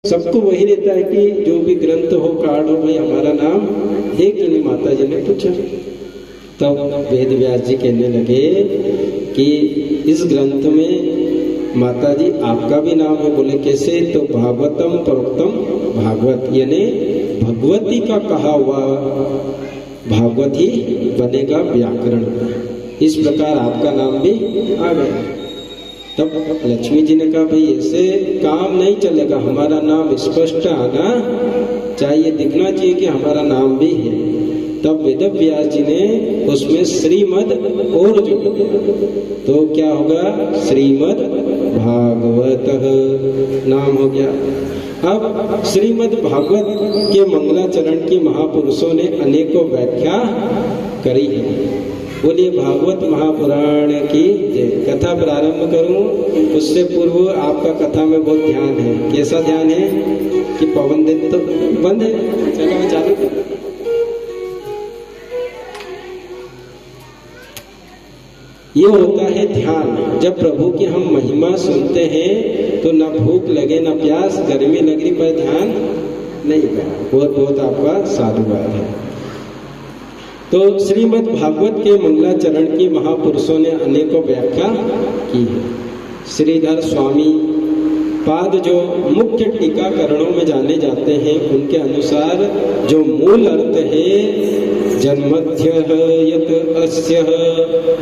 सबको वही रहता है कि जो भी ग्रंथ हो, कार्ड हो, भाई हमारा नाम है कि नहीं। माता जी ने पूछा, तब वेद व्यास जी कहने लगे कि इस ग्रंथ में माता जी आपका भी नाम है। बोले कैसे? तो भागवतम प्रोक्तम भागवत, यानी भगवती का कहा हुआ भागवत ही बनेगा व्याकरण। इस प्रकार आपका नाम भी आ गया। तब लक्ष्मी जी ने कहा, भाई ऐसे काम नहीं चलेगा, हमारा नाम स्पष्ट आना चाहिए, दिखना चाहिए कि हमारा नाम भी है। तब वेद व्यास जी ने उसमें श्रीमद और जोड़ दिया, तो क्या होगा? श्रीमद भागवत नाम हो गया। अब श्रीमद भागवत के मंगलाचरण की महापुरुषों ने अनेकों व्याख्या करी है। बोलिए भागवत महापुराण की जय। कथा प्रारंभ करूं उससे पूर्व आपका कथा में बहुत ध्यान है। कैसा ध्यान है कि पवन दिन तो बंद है, चलो मैं चालू करूं। ये होता है ध्यान। जब प्रभु की हम महिमा सुनते हैं तो न भूख लगे न प्यास, गर्मी लग रही पर ध्यान नहीं गया। बहुत बहुत आपका साधुवाद है। तो श्रीमद् भागवत के मंगलाचरण की महापुरुषों ने अनेकों व्याख्या की है। श्रीधर स्वामी पाद जो मुख्य टीकाकरणों में जाने जाते हैं, उनके अनुसार जो मूल अर्थ है, जन्मध्यः यत् अस्यः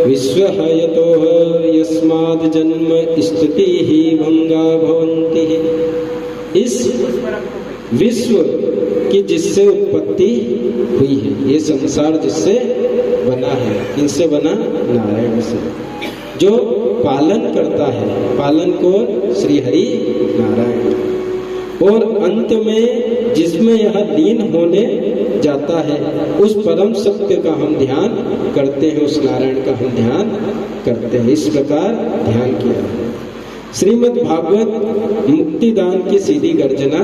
विश्वः यतोः यस्माद् जन्म स्थितिः भंगा भवन्ति। इस विश्व की जिससे उत्पत्ति हुई है, ये संसार जिससे बना है, किनसे बना? नारायण से। जो पालन करता है, पालन को श्री हरि नारायण। और अंत में जिसमें यह लीन होने जाता है, उस परम सत्य का हम ध्यान करते हैं, उस नारायण का हम ध्यान करते हैं। इस प्रकार ध्यान किया है। श्रीमद् भागवत मुक्तिदान की सीधी गर्जना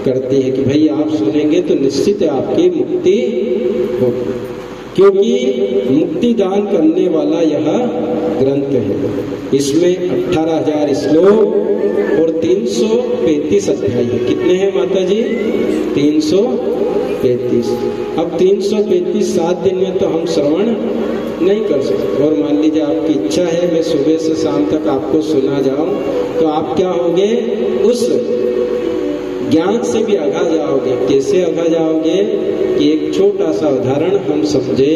करती है कि भाई आप सुनेंगे तो निश्चित आपकी मुक्ति होगी, क्योंकि मुक्तिदान करने वाला यह ग्रंथ है। इसमें 18,000 श्लोक और 335 अध्याय है। कितने हैं माता जी? 335। अब 335 7 दिन में तो हम श्रवण नहीं कर सकते। और मान लीजिए आपकी इच्छा है मैं सुबह से शाम तक आपको सुना जाऊं, तो आप क्या होंगे? उस ज्ञान से भी आगा जाओगे। कैसे आगा जाओगे? कि एक छोटा सा उदाहरण हम समझे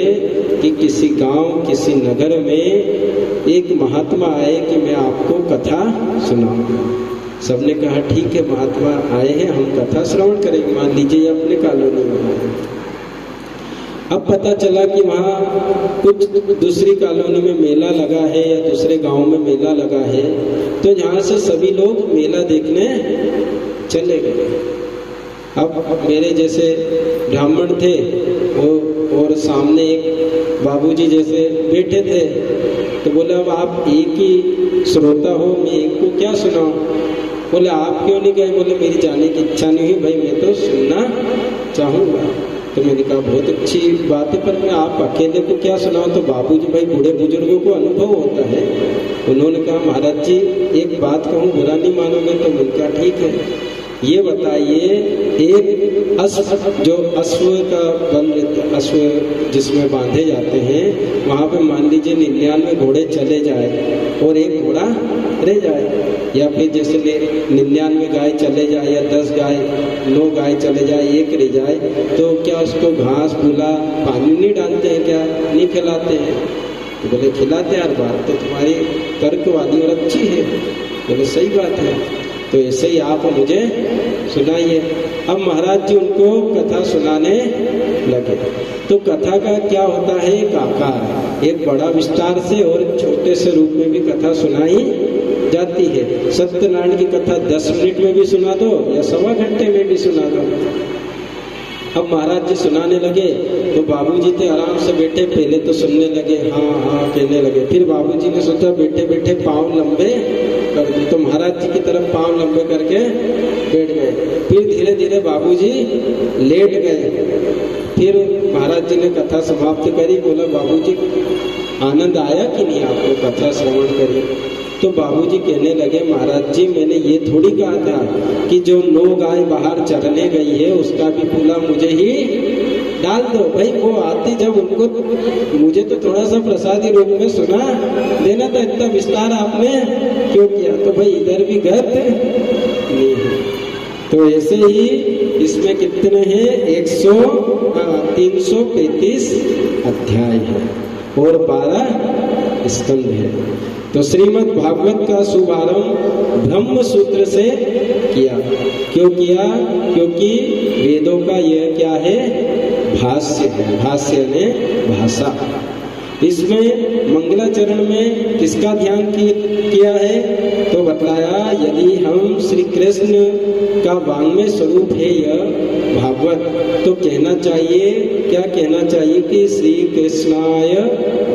कि किसी गांव, किसी नगर में एक महात्मा आए कि मैं आपको कथा सुनाऊंगा। सबने कहा ठीक है, महात्मा आए हैं, हम कथा श्रवण करेंगे। मान लीजिए अपने कॉलोनी में आए। अब पता चला कि वहाँ कुछ दूसरी कॉलोनी में मेला लगा है या दूसरे गांव में मेला लगा है, तो यहाँ से सभी लोग मेला देखने चले गए। अब मेरे जैसे ब्राह्मण थे और सामने एक बाबूजी जैसे बैठे थे, तो बोले अब आप एक ही श्रोता हो, मैं एक को क्या सुनाऊं? बोले आप क्यों नहीं गए? बोले मेरी जाने की इच्छा नहीं हुई, भाई मैं तो सुनना चाहूँगा। तो मैंने कहा बहुत अच्छी बात है, पर मैं आप अकेले को क्या सुनाऊं? तो बाबूजी भाई बूढ़े बुजुर्गों को अनुभव होता है। उन्होंने कहा महाराज जी एक बात कहूँ, बुरा नहीं मानोगे? तो मैंने कहा ठीक है, ये बताइए एक अश्व, जो अश्व का बल, अश्व जिसमें बांधे जाते हैं, वहाँ पे मान लीजिए 99 घोड़े चले जाए और एक घोड़ा रह जाए, या फिर जैसे 99 गाय चले जाए या 10 गाय, 9 गाय चले जाए, एक रह जाए, तो क्या उसको घास फूला पानी नहीं डालते हैं? क्या नहीं खिलाते हैं? तो बोले खिलाते हैं। यार बात तो तुम्हारी तर्क वाली और अच्छी है। बोले सही बात है, तो ऐसे ही आप मुझे सुनाइए। अब महाराज जी उनको कथा सुनाने लगे। तो कथा का क्या होता है? एक आकार, एक बड़ा विस्तार से और छोटे से रूप में भी कथा सुनाई जाती है। सत्यनारायण की कथा 10 मिनट में भी सुना दो या 1.25 घंटे में भी सुना दो। अब महाराज जी सुनाने लगे तो बाबूजी थे आराम से बैठे, पहले तो सुनने लगे, हाँ हाँ कहने लगे। फिर बाबूजी ने सोचा बैठे बैठे पाँव लंबे कर दूं, तो महाराज जी की तरफ पाँव लंबे करके बैठ गए। फिर धीरे धीरे बाबूजी लेट गए। फिर महाराज जी ने कथा समाप्त करी। बोला बाबूजी आनंद आया कि नहीं आपको कथा श्रवण करी? तो बाबूजी कहने लगे, महाराज जी मैंने ये थोड़ी कहा था कि जो 9 गाय बाहर चरने गई है उसका भी पूला मुझे ही डाल दो। भाई वो आती जब उनको, मुझे तो थोड़ा सा प्रसादी रूप में सुना देना था, इतना विस्तार आपने क्यों किया? तो भाई इधर भी गत नहीं है। तो ऐसे ही इसमें कितने हैं? 335 अध्याय है और 12 स्कंद है। तो श्रीमद् भागवत का शुभारंभ ब्रह्म सूत्र से किया। क्यों किया? क्योंकि वेदों का यह क्या है? भाष्य है। भाष्य ने भाषा। इसमें मंगलाचरण में किसका ध्यान किया है? तो बताया, यदि हम श्री कृष्ण का वाङ्मय स्वरूप है यह भागवत, तो कहना चाहिए, क्या कहना चाहिए कि श्री कृष्णाय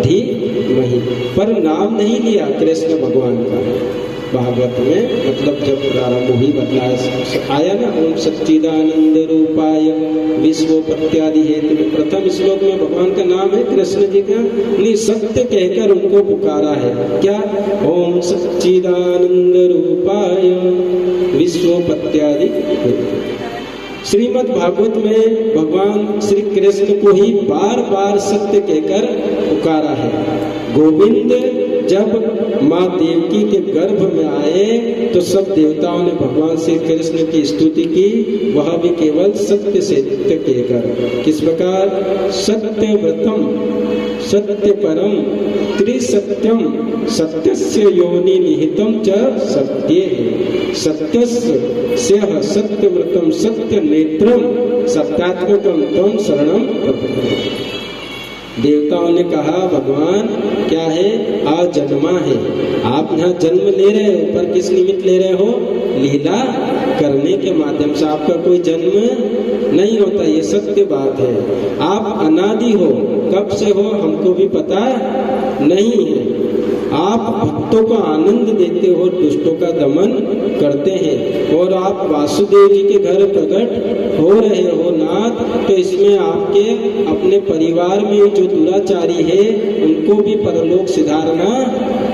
धीमहि, पर नाम नहीं लिया कृष्ण भगवान का भागवत में। मतलब जब प्रारंभ ही बतलाया आया ना, ओम सच्चिदानंद रूपाय विश्वोपत्यादि हेतु, प्रथम श्लोक में भगवान का नाम है कृष्ण जी का, नहीं सत्य कहकर उनको पुकारा है। क्या? ओम सच्चिदानंद रूपाय विश्वोपत्यादि हेतु। श्रीमद् भागवत में भगवान श्री कृष्ण को ही बार बार सत्य कहकर पुकारा है। गोविंद जब माँ देवकी के गर्भ में आए तो सब देवताओं ने भगवान श्री कृष्ण की स्तुति की, वह भी केवल सत्य से कहकर। किस प्रकार? सत्य व्रतम सत्य परम त्रिसत्यम सत्यस्य योनि निहितम च सत्ये सत्यस्य स्यः सत्यव्रतम सत्य नेत्रम सत्यात्मकम तम शरणम प्रपद्ये। देवताओं ने कहा, भगवान क्या है? आज जन्मा है। आप यहाँ जन्म ले रहे हो, पर किस निमित्त ले रहे हो? लीला करने के माध्यम से। आपका कोई जन्म नहीं होता, ये सत्य बात है। आप अनादि हो, कब से हो हमको भी पता नहीं है। आप भक्तों को आनंद देते हो, दुष्टों का दमन करते हैं, और आप वासुदेव जी के घर प्रकट हो रहे हो नाथ। तो इसमें आपके अपने परिवार में जो दुराचारी है उनको भी परलोक सिधारना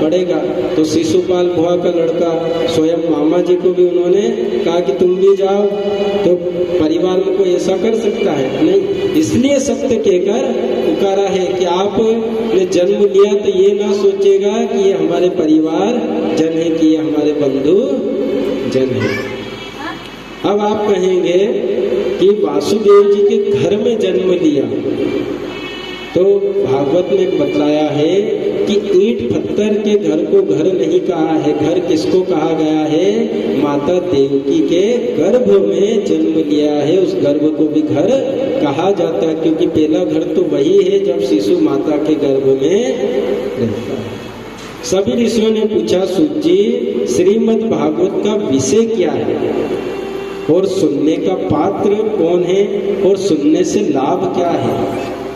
पड़ेगा। तो शिशुपाल बुआ का लड़का स्वयं मामा जी को भी उन्होंने कहा कि तुम भी जाओ। तो परिवार में कोई ऐसा कर सकता है? नहीं। इसलिए सत्य कहकर पुकारा है कि आपने जन्म लिया तो ये ना सोचेगा कि ये हमारे परिवार जन है, कि ये हमारे बंधु जन है। अब आप कहेंगे कि वासुदेव जी के घर में जन्म लिया, तो भागवत ने बतलाया है कि ईंट पत्थर के घर को घर नहीं कहा है। घर किसको कहा गया है? माता देवकी के गर्भ में जन्म लिया है, उस गर्भ को भी घर कहा जाता है, क्योंकि पहला घर तो वही है जब शिशु माता के गर्भ में रहता है। सभी ऋषियों ने पूछा, सूत जी श्रीमद् भागवत का विषय क्या है और सुनने का पात्र कौन है और सुनने से लाभ क्या है?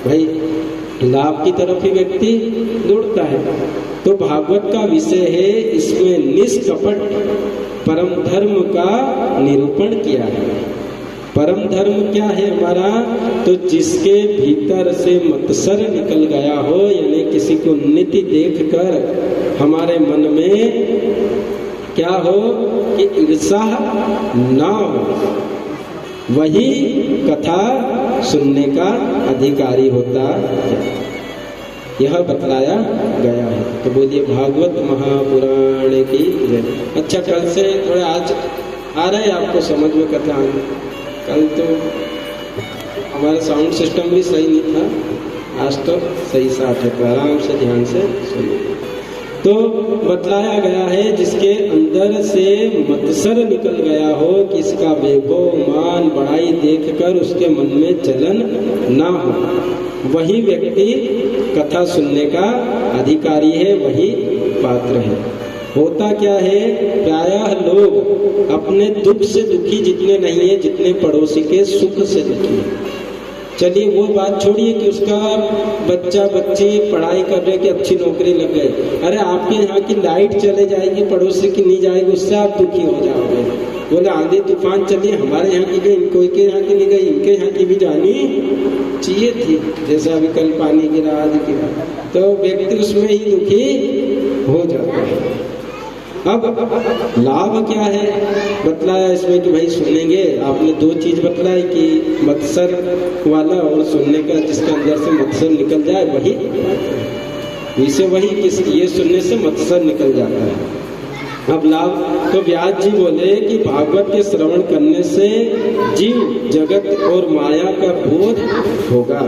भाई लाभ की तरफ ही व्यक्ति दौड़ता है। तो भागवत का विषय है, इसमें निष्कपट परम धर्म का निरूपण किया है। परम धर्म क्या है हमारा? तो जिसके भीतर से मत्सर निकल गया हो, यानी किसी को नित्य देखकर हमारे मन में क्या हो कि ईर्षा ना हो, वही कथा सुनने का अधिकारी होता है, यह बतलाया गया है। तो बोलिए भागवत महापुराण की जय। अच्छा, कल से थोड़े आज आ रहे हैं आपको समझ में कथा आने। कल तो हमारा साउंड सिस्टम भी सही नहीं था, आज तो सही साथ है, तो आराम से ध्यान से सुनिए। तो बतलाया गया है जिसके अंदर से मत्सर निकल गया हो, कि इसका वैभव मान बढ़ाई देखकर उसके मन में जलन ना हो, वही व्यक्ति कथा सुनने का अधिकारी है, वही पात्र है। होता क्या है, प्रायः लोग अपने दुख से दुखी जितने नहीं है जितने पड़ोसी के सुख से दुखी है। चलिए वो बात छोड़िए कि उसका बच्चा बच्ची पढ़ाई कर रहे कि अच्छी नौकरी लग गई, अरे आपके यहाँ की लाइट चले जाएगी, पड़ोसी की नहीं जाएगी, उससे आप दुखी हो जाओगे। बोले आंधी तूफान चलिए, हमारे यहाँ की गई, इनको के यहाँ की नहीं गई, इनके यहाँ की भी जानी चाहिए थी, जैसे अभी कल पानी गिरा आदि गिरा, तो व्यक्ति उसमें ही दुखी हो जाता है। अब लाभ क्या है बतलाया इसमें कि भाई सुनेंगे। आपने दो चीज बतलाई कि मत्सर वाला और सुनने का, जिसके अंदर से मत्सर निकल जाए वही, इसे वही किस ये सुनने से मत्सर निकल जाता है। अब लाभ तो व्यास जी बोले कि भागवत के श्रवण करने से जीव जगत और माया का बोध होगा।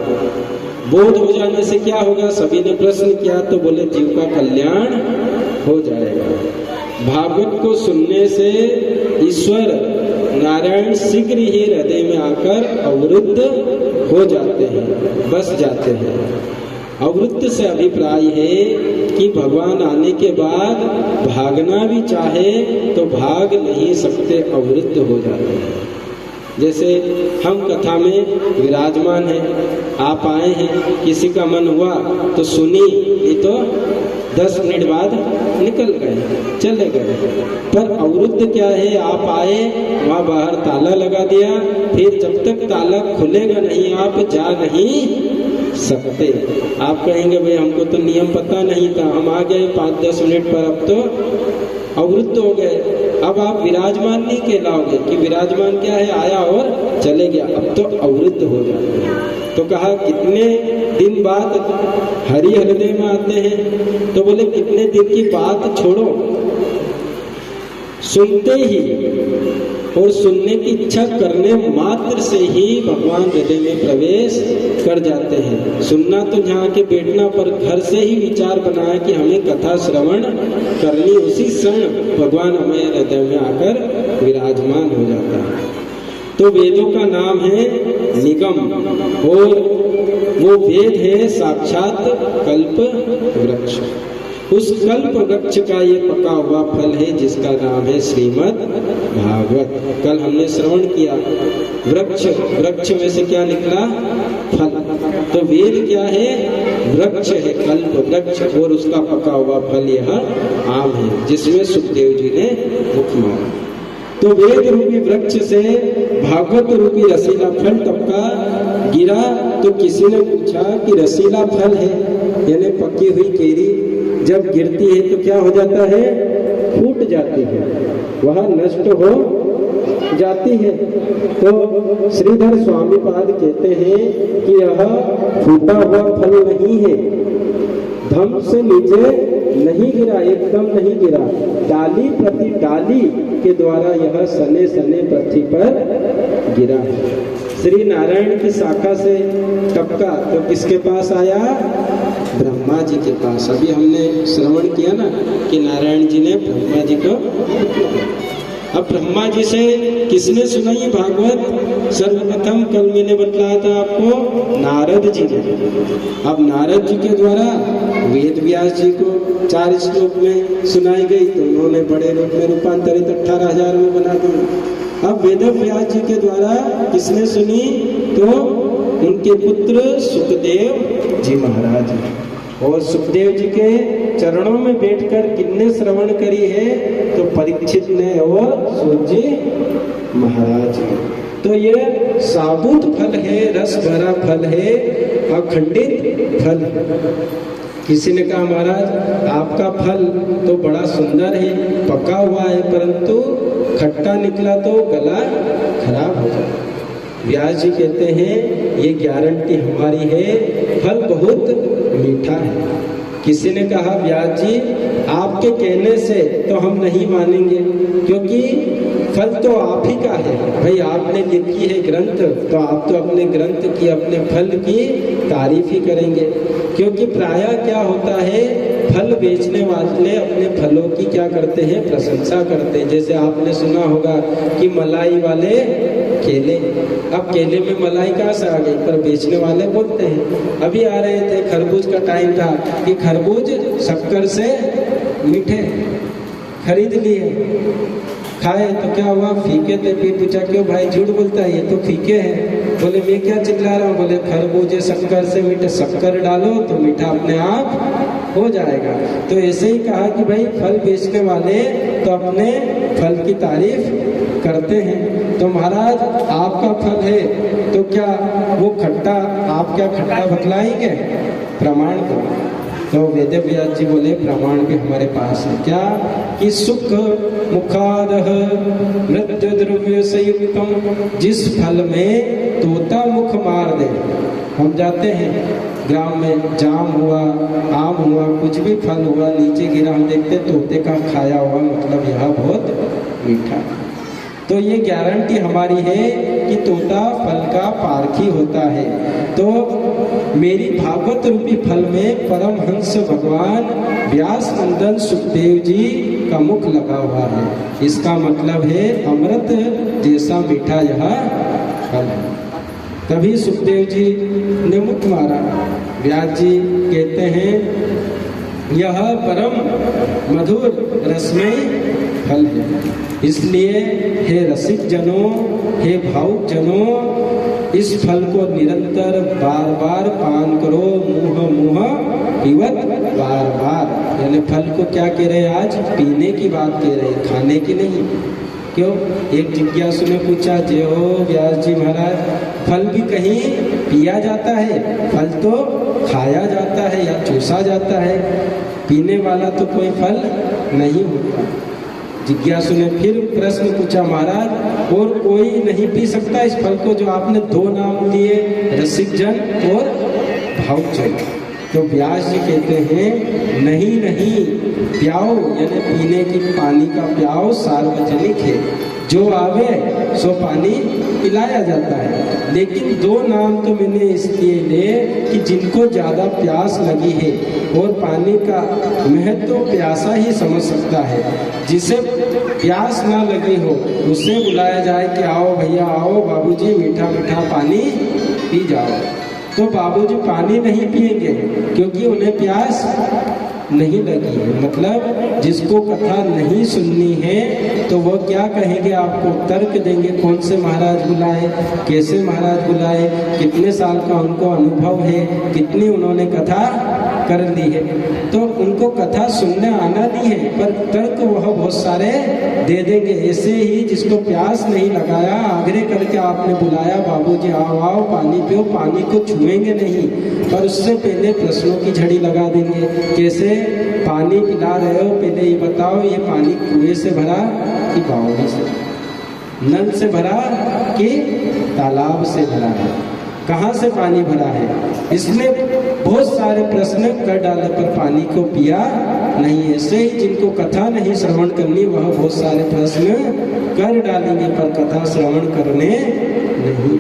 बोध हो जाने से क्या होगा, सभी ने प्रश्न किया तो बोले जीव का कल्याण हो जाएगा। भागवत को सुनने से ईश्वर नारायण शीघ्र ही हृदय में आकर अवरुद्ध हो जाते हैं, बस जाते हैं। अवरुद्ध से अभिप्राय है कि भगवान आने के बाद भागना भी चाहे तो भाग नहीं सकते, अवरुद्ध हो जाते हैं। जैसे हम कथा में विराजमान हैं, आप आए हैं, किसी का मन हुआ तो सुनी, ये तो 10 मिनट बाद निकल गए, चले गए। पर अवरुद्ध क्या है, आप आए, वहाँ बाहर ताला लगा दिया, फिर जब तक ताला खुलेगा नहीं आप जा नहीं सकते। आप कहेंगे भाई हमको तो नियम पता नहीं था, हम आ गए 5-10 मिनट पर, अब तो अवरुद्ध हो गए। अब आप विराजमान नहीं कहलाओगे कि विराजमान क्या है, आया और चले गया, अब तो अवरुद्ध हो जाते हैं। तो कहा कितने दिन बाद हरि हृदय में आते हैं, तो बोले कितने दिन की बात छोड़ो, सुनते ही और सुनने की इच्छा करने मात्र से ही भगवान हृदय में प्रवेश कर जाते हैं। सुनना तो यहाँ के बैठना, पर घर से ही विचार बनाया कि हमें कथा श्रवण करनी, उसी क्षण भगवान हमें हृदय में आकर विराजमान हो जाता है। तो वेदों का नाम है निगम, और वो वेद है साक्षात कल्प वृक्ष। उस कल्प वृक्ष का ये पका हुआ फल है जिसका नाम है श्रीमद् भागवत। कल हमने श्रवण किया, वृक्ष, वृक्ष में से क्या निकला, फल। तो वेद क्या है, वृक्ष है, कल्प वृक्ष, और उसका पका हुआ फल यह आम है, जिसमें सुखदेव जी ने मुख मारा। तो वेद रूपी वृक्ष से भागवत रूपी रसीला फल टपका गिरा। तो किसी ने पूछा कि रसीला फल है, यानी पकी हुई केरी जब गिरती है तो क्या हो जाता है, फूट जाती है, वह नष्ट हो जाती है। तो श्रीधर स्वामी पाद कहते हैं कि यह फूटा हुआ फल नहीं है, धम से नीचे नहीं गिरा, एकदम नहीं गिरा, डाली प्रति डाली के द्वारा यह सने सने पृथ्वी पर गिरा है। श्री नारायण की शाखा से टपका तो किसके पास आया, ब्रह्मा जी के पास। अभी हमने श्रवण किया ना कि नारायण जी ने ब्रह्मा जी को, अब ब्रह्मा जी से किसने सुनाई भागवत, सर्वप्रथम कल मैंने बतलाया था आपको, नारद जी ने। अब नारद जी के द्वारा वेद व्यास जी को 4 श्लोक में सुनाई गई, तो उन्होंने बड़े रूप में रूपांतरित 18,000 में बना दिया। अब वेद व्यास जी के द्वारा किसने सुनी, तो उनके पुत्र सुखदेव जी महाराज, और सुखदेव जी के चरणों में बैठकर किन्ने श्रवण करी है, तो परीक्षित ने और सूत जी महाराज। तो ये साबुत फल है, रस भरा फल है, अखंडित फल है। किसी ने कहा महाराज आपका फल तो बड़ा सुंदर है, पका हुआ है, परंतु खट्टा निकला तो गला खराब हो जाए। व्यास जी कहते हैं ये गारंटी हमारी है, फल बहुत मीठा है। किसी ने कहा व्यास जी आपके कहने से तो हम नहीं मानेंगे, क्योंकि फल तो आप ही का है। भाई आपने लिखी है ग्रंथ, तो आप तो अपने ग्रंथ की, अपने फल की तारीफ ही करेंगे। क्योंकि प्रायः क्या होता है, फल बेचने वाले अपने फलों की क्या करते हैं, प्रशंसा करते हैं। जैसे आपने सुना होगा कि मलाई वाले केले, अब केले में मलाई कहाँ से आ गई, पर बेचने वाले बोलते हैं। अभी आ रहे थे, खरबूज का टाइम था कि खरबूज शक्कर से मीठे, खरीद लिए, खाए तो क्या हुआ, फीके थे। फिर पूछा क्यों भाई झूठ बोलता है, ये तो फीके हैं। बोले मैं क्या चिल्ला रहा हूँ, बोले खरबूजे शक्कर से मीठे, शक्कर डालो तो मीठा अपने आप हो जाएगा। तो ऐसे ही कहा कि भाई फल बेचने वाले तो अपने फल की तारीफ करते हैं। तो महाराज आपका फल है तो क्या वो खट्टा, आप क्या खट्टा बतलाएंगे, प्रमाण दो। तो वेद व्यास जी बोले प्रमाण भी हमारे पास है। क्या कि सुख मुखादह मृत्यु द्रव्य से युक्तम, जिस फल में तोता मुख मार दे। हम जाते हैं ग्राम में, जाम हुआ, आम हुआ, कुछ भी फल हुआ, नीचे गिरा, हम देखते तोते का खाया हुआ, मतलब यह बहुत मीठा। तो ये गारंटी हमारी है कि तोता फल का पारखी होता है। तो मेरी भागवत रूपी फल में परमहंस भगवान व्यास नंदन सुखदेव जी का मुख लगा हुआ है। इसका मतलब है अमृत जैसा मीठा यह फल है। तभी सुखदेव जी ने मुख मारा। व्यास जी कहते हैं यह परम मधुर रसमय फल है। इसलिए हे रसिक जनों, हे भावुक जनों, इस फल को निरंतर बार बार पान करो, मुँह मुँह पीवत बार बार। यानी फल को क्या कह रहे हैं आज? पीने की बात कह रहे हैं, खाने की नहीं। क्यों? एक जिज्ञासु ने पूछा, जय हो व्यास जी महाराज, फल भी कहीं पिया जाता है? फल तो खाया जाता है या चूसा जाता है, पीने वाला तो कोई फल नहीं होता। जिज्ञासु ने फिर प्रश्न पूछा, महाराज और कोई नहीं पी सकता इस फल को? जो आपने दो नाम दिए, रसिक जन और भावुक जन। तो व्यास जी कहते हैं नहीं नहीं, प्याओ यानी पीने की पानी का प्याओ सार्वजनिक है, जो आवे सो पानी पिलाया जाता है। लेकिन दो नाम तो मैंने इसलिए लिए कि जिनको ज़्यादा प्यास लगी है और पानी का महत्व तो प्यासा ही समझ सकता है। जिसे प्यास ना लगी हो उसे बुलाया जाए कि आओ भैया आओ, बाबूजी मीठा मीठा पानी पी जाओ, तो बाबूजी पानी नहीं पिएंगे क्योंकि उन्हें प्यास नहीं लगी है। मतलब जिसको कथा नहीं सुननी है तो वो क्या कहेंगे? आपको तर्क देंगे, कौन से महाराज बुलाए, कैसे महाराज बुलाए, कितने साल का उनको अनुभव है, कितनी उन्होंने कथा कर ली है। तो उनको कथा सुनने आना नहीं है, पर तर्क वह बहुत सारे दे देंगे। ऐसे ही जिसको प्यास नहीं लगाया, आग्रह करके आपने बुलाया, बाबूजी आओ आओ पानी पियो, पानी को छुएंगे नहीं, पर उससे पहले प्रश्नों की झड़ी लगा देंगे। कैसे पानी पिला रहे हो, पहले ये बताओ ये पानी कुएं से भरा कि बावड़ी से, नल से भरा कि तालाब से भरा है, कहाँ से पानी भरा है? इसने बहुत सारे प्रश्न कर डाले पर पानी को पिया नहीं। ऐसे ही जिनको कथा नहीं श्रवण करनी वह बहुत सारे प्रश्न कर डालेंगे पर कथा श्रवण करने नहीं।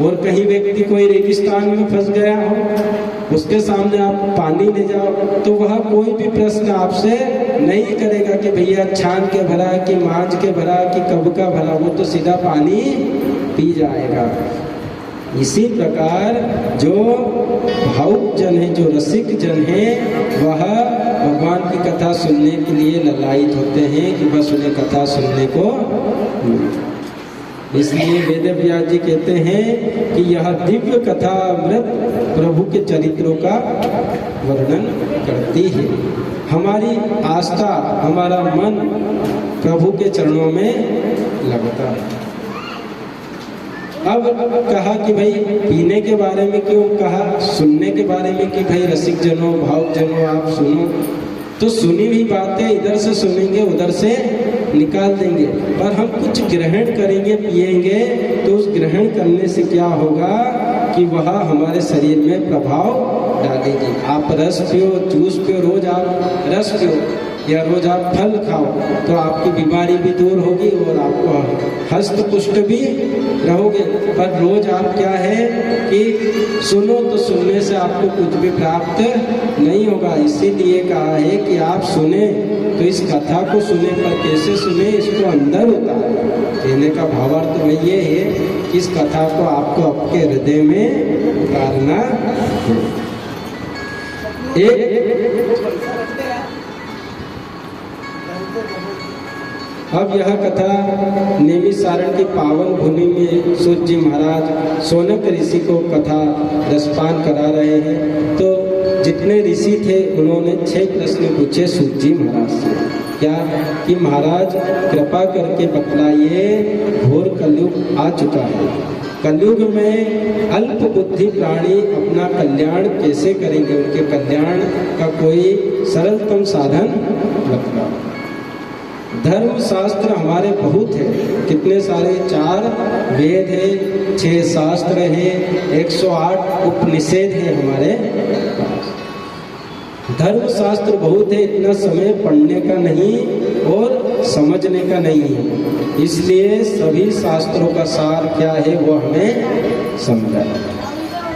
और कहीं व्यक्ति कोई रेगिस्तान में फंस गया हो, उसके सामने आप पानी ले जाओ तो वह कोई भी प्रश्न आपसे नहीं करेगा कि भैया छान के भरा कि मांझ के भरा कि कब का भरा, वो तो सीधा पानी पी जाएगा। इसी प्रकार जो भावुक जन है, जो रसिक जन है, वह भगवान की कथा सुनने के लिए ललायित होते हैं कि बस उन्हें कथा सुनने को। इसलिए वेद व्यास जी कहते हैं कि यह दिव्य कथा अमृत प्रभु के चरित्रों का वर्णन करती है। हमारी आस्था, हमारा मन प्रभु के चरणों में लगता है। अब कहा कि भाई पीने के बारे में क्यों कहा, सुनने के बारे में कि भाई रसिक जनों भावुक जनों आप सुनो, तो सुनी हुई बातें इधर से सुनेंगे उधर से निकाल देंगे, पर हम कुछ ग्रहण करेंगे पिएंगे तो उस ग्रहण करने से क्या होगा कि वह हमारे शरीर में प्रभाव डालेगी। आप रस पियो, जूस पियो, रोज आप रस पियो या रोज आप फल खाओ तो आपकी बीमारी भी दूर होगी और आपको हस्त पुष्ट भी रहोगे। पर रोज आप क्या है कि सुनो तो सुनने से आपको कुछ भी प्राप्त नहीं होगा। इसीलिए कहा है कि आप सुने तो इस कथा को सुने, पर कैसे सुने इसको अंदर उतारो। कहने का भावार्थ वह ये है कि इस कथा को आपको आपके हृदय में उतारना है। अब यह कथा नेमिसारण की पावन भूमि में सूत जी महाराज सोनक ऋषि को कथा रसपान करा रहे हैं। तो जितने ऋषि थे उन्होंने 6 प्रश्न पूछे सूत जी महाराज से। क्या कि महाराज कृपा करके बतलाइए, घोर कलयुग आ चुका है, कलयुग में अल्प बुद्धि प्राणी अपना कल्याण कैसे करेंगे, उनके कल्याण का कोई सरलतम साधन बताओ। धर्म शास्त्र हमारे बहुत है, कितने सारे, 4 वेद है, 6 शास्त्र है, 108 उपनिषद है हमारे पास। धर्म शास्त्र बहुत है, इतना समय पढ़ने का नहीं और समझने का नहीं है, इसलिए सभी शास्त्रों का सार क्या है वो हमें समझा।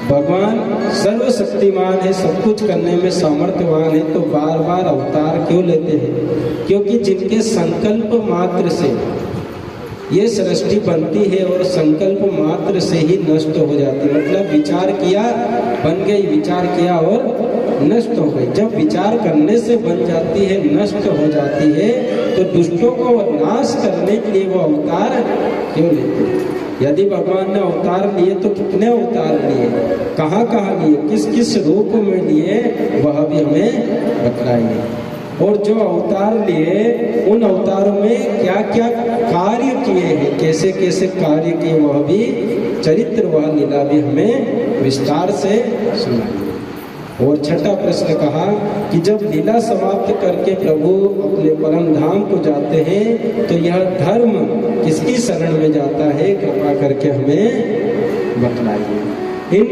भगवान सर्वशक्तिमान है, सब कुछ करने में सामर्थ्यवान है, तो बार बार अवतार क्यों लेते हैं? क्योंकि जिनके संकल्प मात्र से ये सृष्टि बनती है और संकल्प मात्र से ही नष्ट हो जाती है। मतलब विचार किया बन गई, विचार किया और नष्ट हो गई। जब विचार करने से बन जाती है, नष्ट हो जाती है, तो दुष्टों को नाश करने के लिए वो अवतार क्यों लेते हैं? यदि भगवान ने अवतार लिए तो कितने अवतार लिए, कहाँ कहाँ लिए, किस किस रूप में लिए, वह भी हमें बतलाएंगे। और जो अवतार लिए उन अवतारों में क्या क्या कार्य किए हैं, कैसे कैसे कार्य किए, वह भी चरित्र व लीला भी हमें विस्तार से सुनाएंगे। और छठा प्रश्न कहा कि जब लीला समाप्त करके प्रभु अपने परम धाम को जाते हैं तो यह धर्म किसकी शरण में जाता है, कृपा करके हमें बतलाइए। इन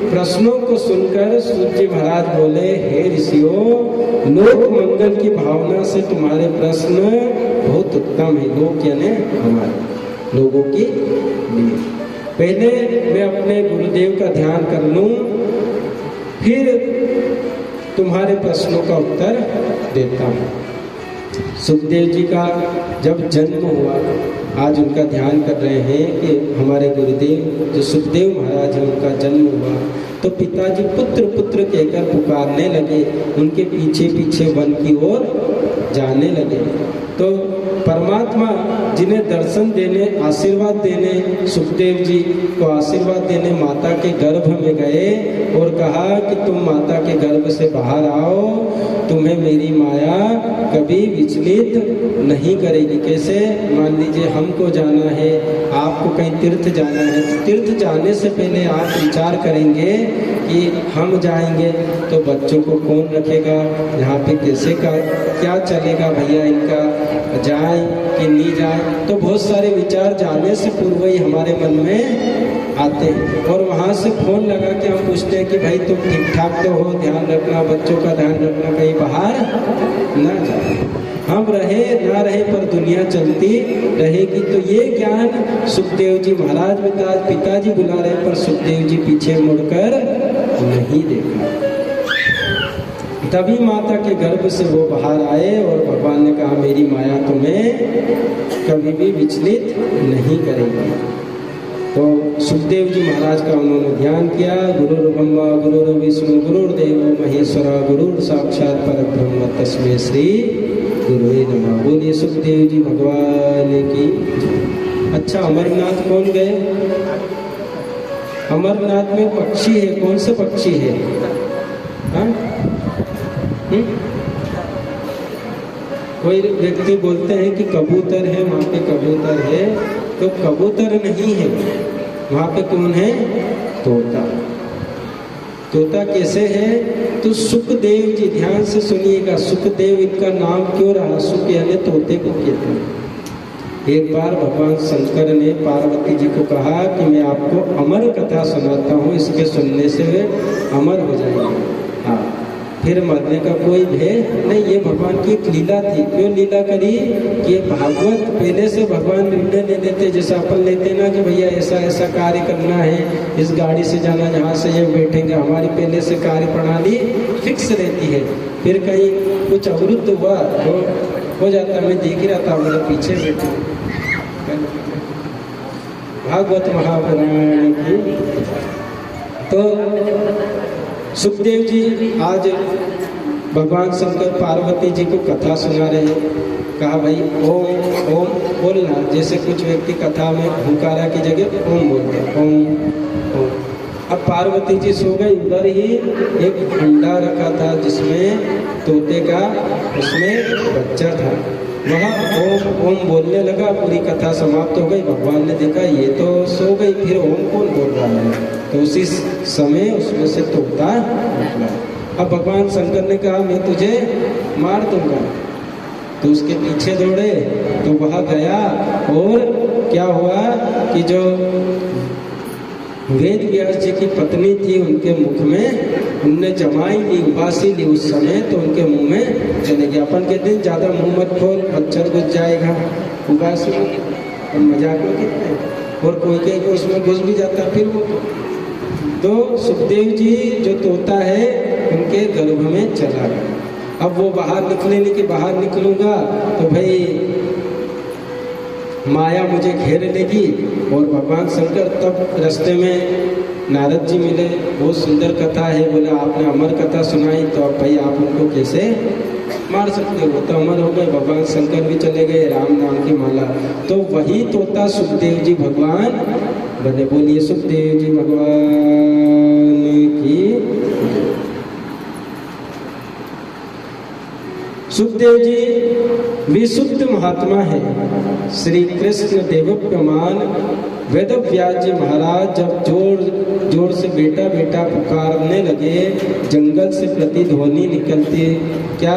प्रश्नों को सुनकर सूत जी महाराज बोले, हे ऋषियों, लोक मंगल की भावना से तुम्हारे प्रश्न बहुत उत्तम है। लोक यानी हमारे लोगों के लिए। पहले मैं अपने गुरुदेव का ध्यान कर लूं, फिर तुम्हारे प्रश्नों का उत्तर देता हूँ। सुखदेव जी का जब जन्म हुआ, आज उनका ध्यान कर रहे हैं कि हमारे गुरुदेव जो सुखदेव महाराज हैं उनका जन्म हुआ, तो पिताजी पुत्र पुत्र कहकर पुकारने लगे, उनके पीछे पीछे वन की ओर जाने लगे। तो परमात्मा जिन्हें दर्शन देने, आशीर्वाद देने, सुखदेव जी को आशीर्वाद देने माता के गर्भ में गए और कहा कि तुम माता के गर्भ से बाहर आओ, तुम्हें मेरी माया कभी विचलित नहीं करेगी। कैसे? मान लीजिए हमको जाना है, आपको कहीं तीर्थ जाना है, तो तीर्थ जाने से पहले आप विचार करेंगे कि हम जाएंगे तो बच्चों को कौन रखेगा, यहाँ पे कैसे का क्या चलेगा, भैया इनका जाए कि नहीं जाए, तो बहुत सारे विचार जाने से पूर्व ही हमारे मन में आते हैं। और वहाँ से फोन लगा के हम पूछते हैं कि भाई तुम ठीक ठाक तो हो, ध्यान रखना, बच्चों का ध्यान रखना, कहीं बाहर ना जाए। हम रहे ना रहे पर दुनिया चलती रहेगी। तो ये ज्ञान सुखदेव जी महाराज पिताजी बुला रहे पर सुखदेव जी पीछे मुड़कर नहीं देखा। तभी माता के गर्भ से वो बाहर आए और भगवान ने कहा मेरी माया तुम्हें कभी भी विचलित नहीं करेगी। तो सुखदेव जी महाराज का उन्होंने ध्यान किया। गुरुर् ब्रह्मा गुरुर् विष्णु गुरुर्देव महेश्वरा गुरुर् साक्षात परब्रह्म तस्मै श्री गुरुवे नमः। बोलिए सुखदेव जी भगवान की। अच्छा, अमरनाथ कौन गए? अमरनाथ में पक्षी है, कौन से पक्षी है? कोई व्यक्ति बोलते हैं कि कबूतर है, वहाँ पे कबूतर है, तो कबूतर नहीं है, वहाँ पे कौन है? तोता। तोता कैसे है? तो सुखदेव जी, ध्यान से सुनिएगा, सुखदेव इनका नाम क्यों रहा? सुख यानी तोते को कहते हैं। एक बार भगवान शंकर ने पार्वती जी को कहा कि मैं आपको अमर कथा सुनाता हूँ, इसके सुनने से वे अमर हो जाएंगे। हाँ, फिर मरने का कोई भय नहीं। ये भगवान की एक लीला थी। क्यों लीला करी? कि भागवत पहले से भगवान निर्णय ले लेते, जैसे अपन लेते ना कि भैया ऐसा ऐसा कार्य करना है, इस गाड़ी से जाना, जहाँ से ये बैठेंगे, हमारी पहले से कार्य प्रणाली फिक्स रहती है। फिर कहीं कुछ अवरुद्ध हुआ तो हो जाता। मैं देख रहा था मेरे पीछे बैठे भागवत महापुराण की। तो सुखदेव जी आज भगवान शंकर पार्वती जी को कथा सुना रहे हैं। कहा भाई ओम ओम बोलना। जैसे कुछ व्यक्ति कथा में हुंकारा की जगह ओम बोलते हैं, ओम ओम। अब पार्वती जी सो गई, उधर ही एक अंडा रखा था जिसमें तोते का उसमें बच्चा था। वह ओम ओम बोलने लगा, पूरी कथा समाप्त हो गई। भगवान ने देखा ये तो सो गई, गई, फिर ओम कौन बोल रहा है? तो उसी समय उसमें से तोता निकला। अब भगवान शंकर ने कहा मैं तुझे मार दूंगा, तो उसके पीछे दौड़े, तो वह गया और क्या हुआ कि जो वेद व्यास जी की पत्नी थी उनके मुख में उनने जमाई ली, उबासी ली उस समय, तो उनके मुंह में चले गया। अपन कहते हैं ज्यादा मुंह मत खोल, मच्छर घुस जाएगा, उबासी और मजाक में कहते हैं, और कोई कहीं को उसमें घुस भी जाता है फिर वो। तो सुखदेव जी जो तोता है उनके गर्भ में चला गया। अब वो बाहर निकले नहीं कि बाहर निकलूंगा तो भाई माया मुझे घेर लेगी। और भगवान शंकर तब रास्ते में नारद जी मिले, बहुत सुंदर कथा है, बोले आपने अमर कथा सुनाई, तो अब भाई आप उनको कैसे मार सकते हो? तो अमर हो गए, भगवान शंकर भी चले गए, राम नाम की माला। तो वही तोता सुखदेव जी भगवान बने। बोलिए सुखदेव जी भगवान की। सुखदेव जी विशुद्ध महात्मा है। श्री कृष्ण देवप्यमान वेद व्यास जी महाराज जब जोर जोर से बेटा बेटा पुकारने लगे, जंगल से प्रतिध्वनि निकलती, क्या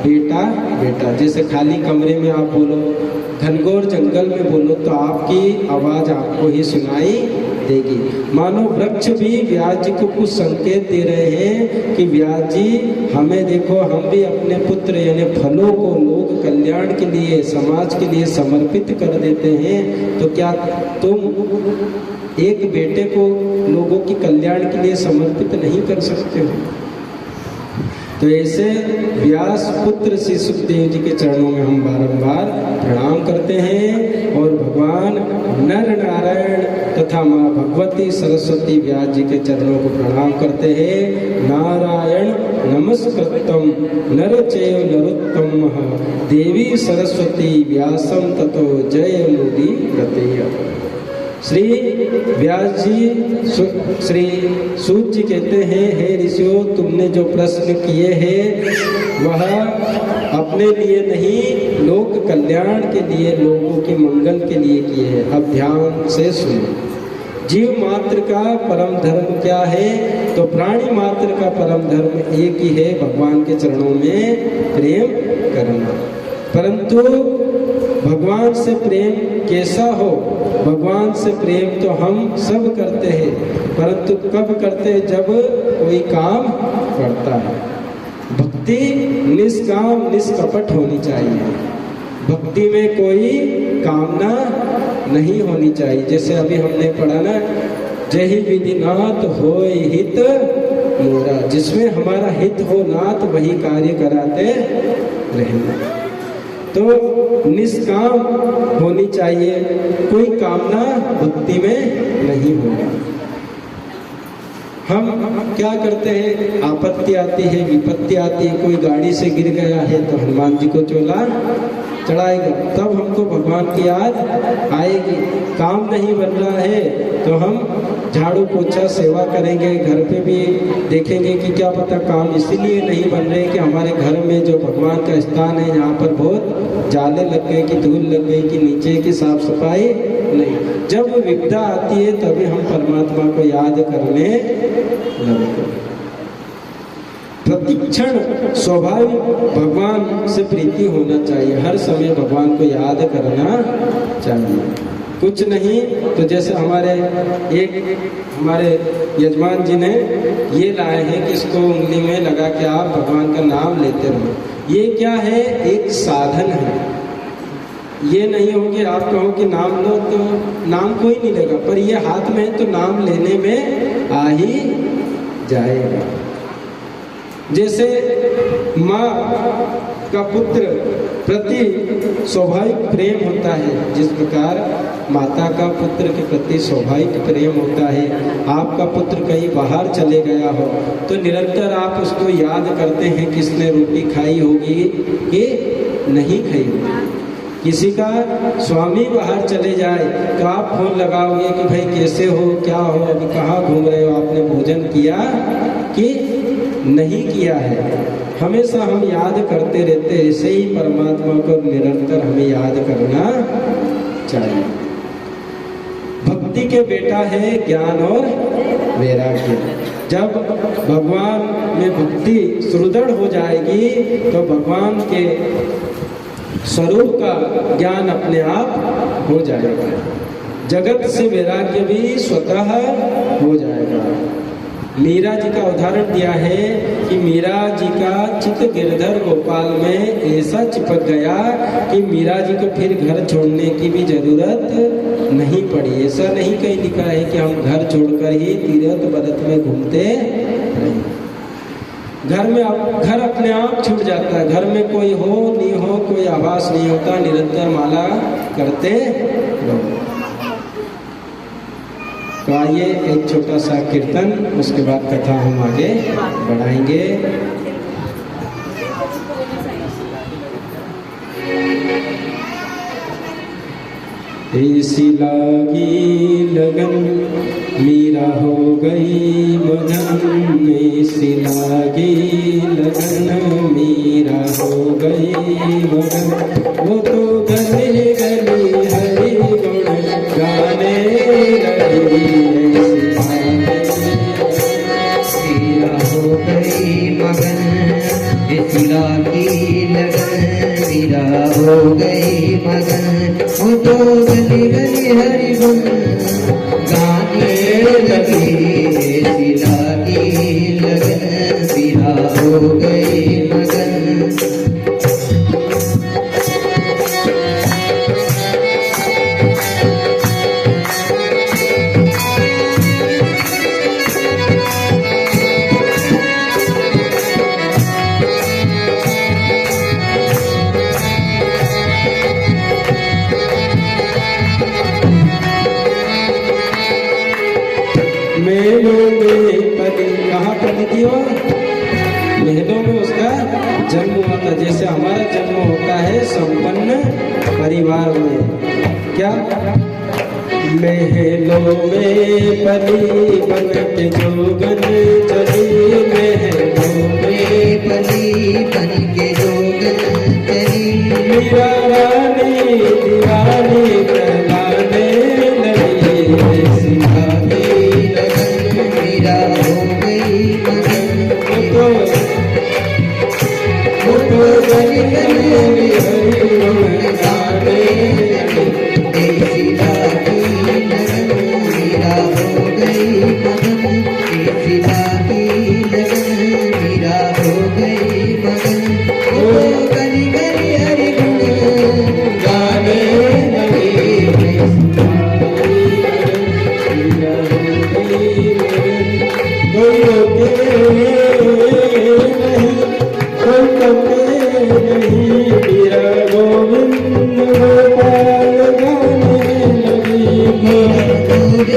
बेटा बेटा, जैसे खाली कमरे में आप बोलो, घनघोर जंगल में बोलो तो आपकी आवाज आपको ही सुनाई देगी। मानो वृक्ष भी व्यास जी को कुछ संकेत दे रहे हैं कि व्यास जी हमें देखो, हम भी अपने पुत्र यानी फलों को लोक कल्याण के लिए, समाज के लिए समर्पित कर देते हैं, तो क्या तुम एक बेटे को लोगों की कल्याण के लिए समर्पित नहीं कर सकते हो? तो ऐसे व्यास पुत्र श्री सुखदेव जी के चरणों में हम बारंबार प्रणाम करते हैं और भगवान नर नारायण तथा माँ भगवती सरस्वती व्यास जी के चरणों को प्रणाम करते हैं। नारायण नमस्कृतम नर चैव नरोत्तमः देवी सरस्वती व्यासम ततो जय मुदि प्रत्यय। श्री व्यास जी श्री सूत जी कहते हैं, हे ऋषियों, तुमने जो प्रश्न किए हैं वह अपने लिए नहीं, लोक कल्याण के लिए, लोगों के मंगल के लिए किए हैं। अब ध्यान से सुनो। जीव मात्र का परम धर्म क्या है? तो प्राणी मात्र का परम धर्म एक ही है, भगवान के चरणों में प्रेम करना। परंतु भगवान से प्रेम कैसा हो? भगवान से प्रेम तो हम सब करते हैं, परंतु कब करते हैं? जब कोई काम पड़ता है। भक्ति निष्काम निष्कपट होनी चाहिए। भक्ति में कोई कामना नहीं होनी चाहिए। जैसे अभी हमने पढ़ा ना, जहि विधि नाथ होय हित मोरा, जिसमें हमारा हित हो नाथ वही कार्य कराते रहना। तो निष्काम होनी चाहिए, कोई कामना भक्ति में नहीं होगा। हम क्या करते हैं? आपत्ति आती है, विपत्ति आती है, कोई गाड़ी से गिर गया है तो हनुमान जी को चोला चढ़ाएगा, तब हमको भगवान की याद आएगी। काम नहीं बन रहा है तो हम झाड़ू पोछा सेवा करेंगे, घर पे भी देखेंगे कि क्या पता काम इसीलिए नहीं बन रहे कि हमारे घर में जो भगवान का स्थान है यहाँ पर बहुत जाले लग गए, कि धूल लग गई, कि नीचे की साफ सफाई नहीं। जब विपदा आती है तभी हम परमात्मा को याद करने लगते हैं। प्रतिक्षण स्वाभाविक भगवान से प्रीति होना चाहिए, हर समय भगवान को याद करना चाहिए। कुछ नहीं तो जैसे हमारे यजमान जी ने ये लाए हैं कि इसको उंगली में लगा के आप भगवान का नाम लेते रहो। ये क्या है? एक साधन है। ये नहीं हो कि आप कहो कि नाम लो तो नाम कोई नहीं लेगा, पर ये हाथ में है तो नाम लेने में आ ही जाएगा। जैसे माँ का पुत्र प्रति स्वाभाविक प्रेम होता है, जिस प्रकार माता का पुत्र के प्रति स्वाभाविक प्रेम होता है। आपका पुत्र कहीं बाहर चले गया हो तो निरंतर आप उसको याद करते हैं, किसने रोटी खाई होगी कि नहीं खाई होगी। किसी का स्वामी बाहर चले जाए तो आप फोन लगाओगे कि भाई कैसे हो, क्या हो, अभी कहाँ घूम रहे हो, आपने भोजन किया कि नहीं किया है। हमेशा हम याद करते रहते, ऐसे ही परमात्मा को निरंतर हमें याद करना चाहिए। भक्ति के बेटा है ज्ञान और वैराग्य। जब भगवान में भक्ति सुदृढ़ हो जाएगी तो भगवान के स्वरूप का ज्ञान अपने आप हो जाएगा। जगत से वैराग्य भी स्वतः हो जाएगा। मीरा जी का उदाहरण दिया है कि मीरा जी का चित्त गिरधर गोपाल में ऐसा चिपक गया कि मीरा जी को फिर घर छोड़ने की भी जरूरत नहीं पड़ी। ऐसा नहीं कहीं लिखा है कि हम घर छोड़कर ही तीर्थ व्रत में घूमते नहीं। घर में घर अपने आप छूट जाता है। घर में कोई हो नहीं हो कोई आभास नहीं होता, निरंतर माला करते रहो। तो आइए एक छोटा सा कीर्तन, उसके बाद कथा हम आगे बढ़ाएंगे। ऐसी लागी लगन मीरा हो गई मगन, ऐसी लागी लगन मीरा हो गई मगन, वो तो गली गली हरि गुण गाने लगी। मीरा हो गई मगन, ऐसी लागी लगन मीरा हो गई मगन, वो तो गली गली हरि गुण गाने लगी। ऐसी लागी लगन मीरा हो गई मगन। कहाँ पढ़ी थी वो? महलों में उसका जन्म हुआ था। जैसे हमारा जन्म होता है संपन्न परिवार में। क्या महलों में पली बन के जोगन चली, महलों में पली बन के जोगन चली, मीरा रानी दीवानी कहलाने लगी। ऐसी लागी लगन मीरा हो गई मगन, वो तो गली गली हरि गुण गाने लगी। ऐसी लागी लगन मीरा हो गई मगन, ऐसी लागी लगन मीरा हो गई मगन, वो गली गली हरि गुण गाने लगी। कोई रोके नहीं, कोई टोके नहीं, मीरा गोविंद गोपाल गाने लगी। गोविंद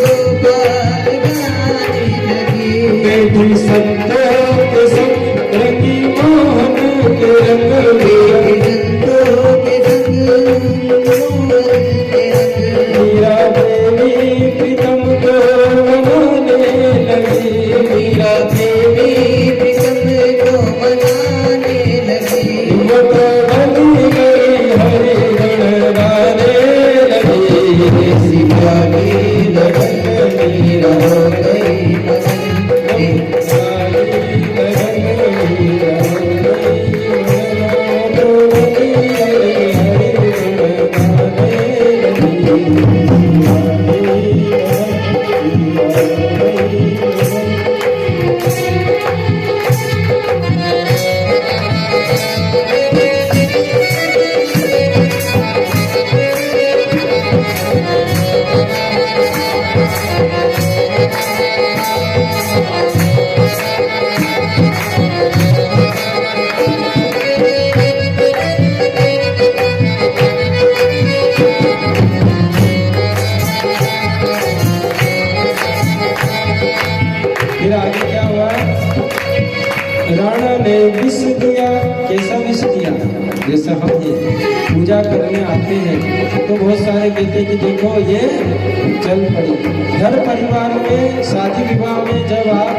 गोपाल गाने लगी। बैठी संतों के संग रंगी मोहन के रंग में, संतों के संग मोहन के रंग, मीरा देवी प्रीतम को मनाने लगी। मीरा देवी प्रीतम को मनाने लगी। वो तो गली गली हरि गुण गाने लगी। ऐसी लागी लगन मीरा हो गई मगन, फिर आगे क्या हुआ? राणा ने विष दिया। कैसा विष दिया? जैसा हम ये पूजा करने आते हैं तो बहुत सारे कहते हैं कि देखो ये चल पड़ी। घर परिवार में शादी विवाह में जब आप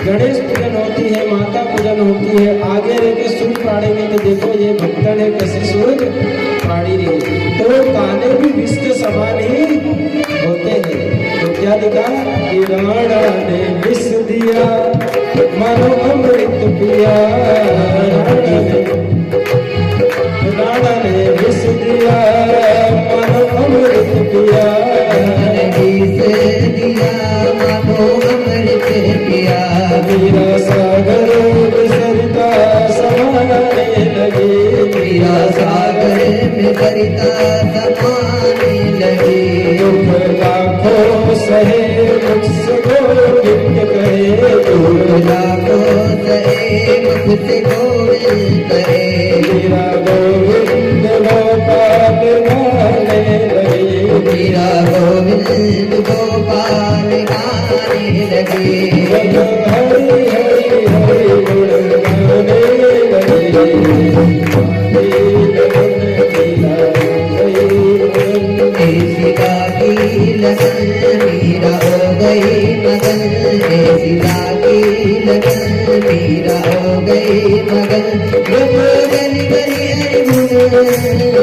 गणेश पूजन होती है, माता पूजन होती है, आगे रह के सुर पाड़ेंगे तो देखो ये भक्तन है कैसे सुर पाड़ी रही। तो ताने भी विष के समान ही लिखा कि राणा ने विष दिया मानो अमृत पिया, राणा ने विष दिया मानो अमृत पिया, विष दिया मानो अमृत पिया, मीरा सागर सरिता समाने लगे, मीरा सागर में सरिता समाने लगे, दुख लाखों सहे मुझसे गोविंद कहे, दुख लाखों सहे मुझसे गोविंद कहे, मीरा गोविंद गोपाल गाने लगे, मीरा गोविंद गोपाल गाने लगे, हरि हरि हरि गुण गाने सीता की लगन मीरा हो गई मगन, सीता की लगन मीरा हो गई मगन, गली गली हरि गुण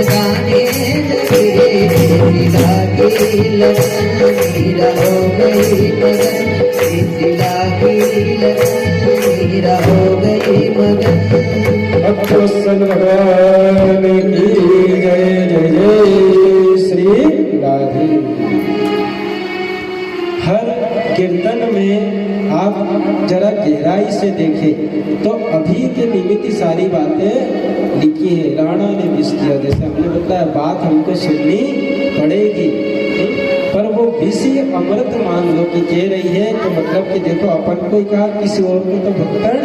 गाने लगे, सीता की लगन मीरा हो गई मगन, सीता की लगन मीरा हो गई मगन। भक्तवत्सल भगवान की जय जय जय श्री राधे। हर कीर्तन में आप जरा गहराई से देखें तो अभी के निमित्त सारी बातें लिखी है। राणा ने विष दिया, जैसे हमने बताया बात हमको सुननी पड़ेगी, पर वो विष अमृत मान लो कि कह रही है तो मतलब कि देखो अपन को ही कहा, किसी और को तो भक्तन।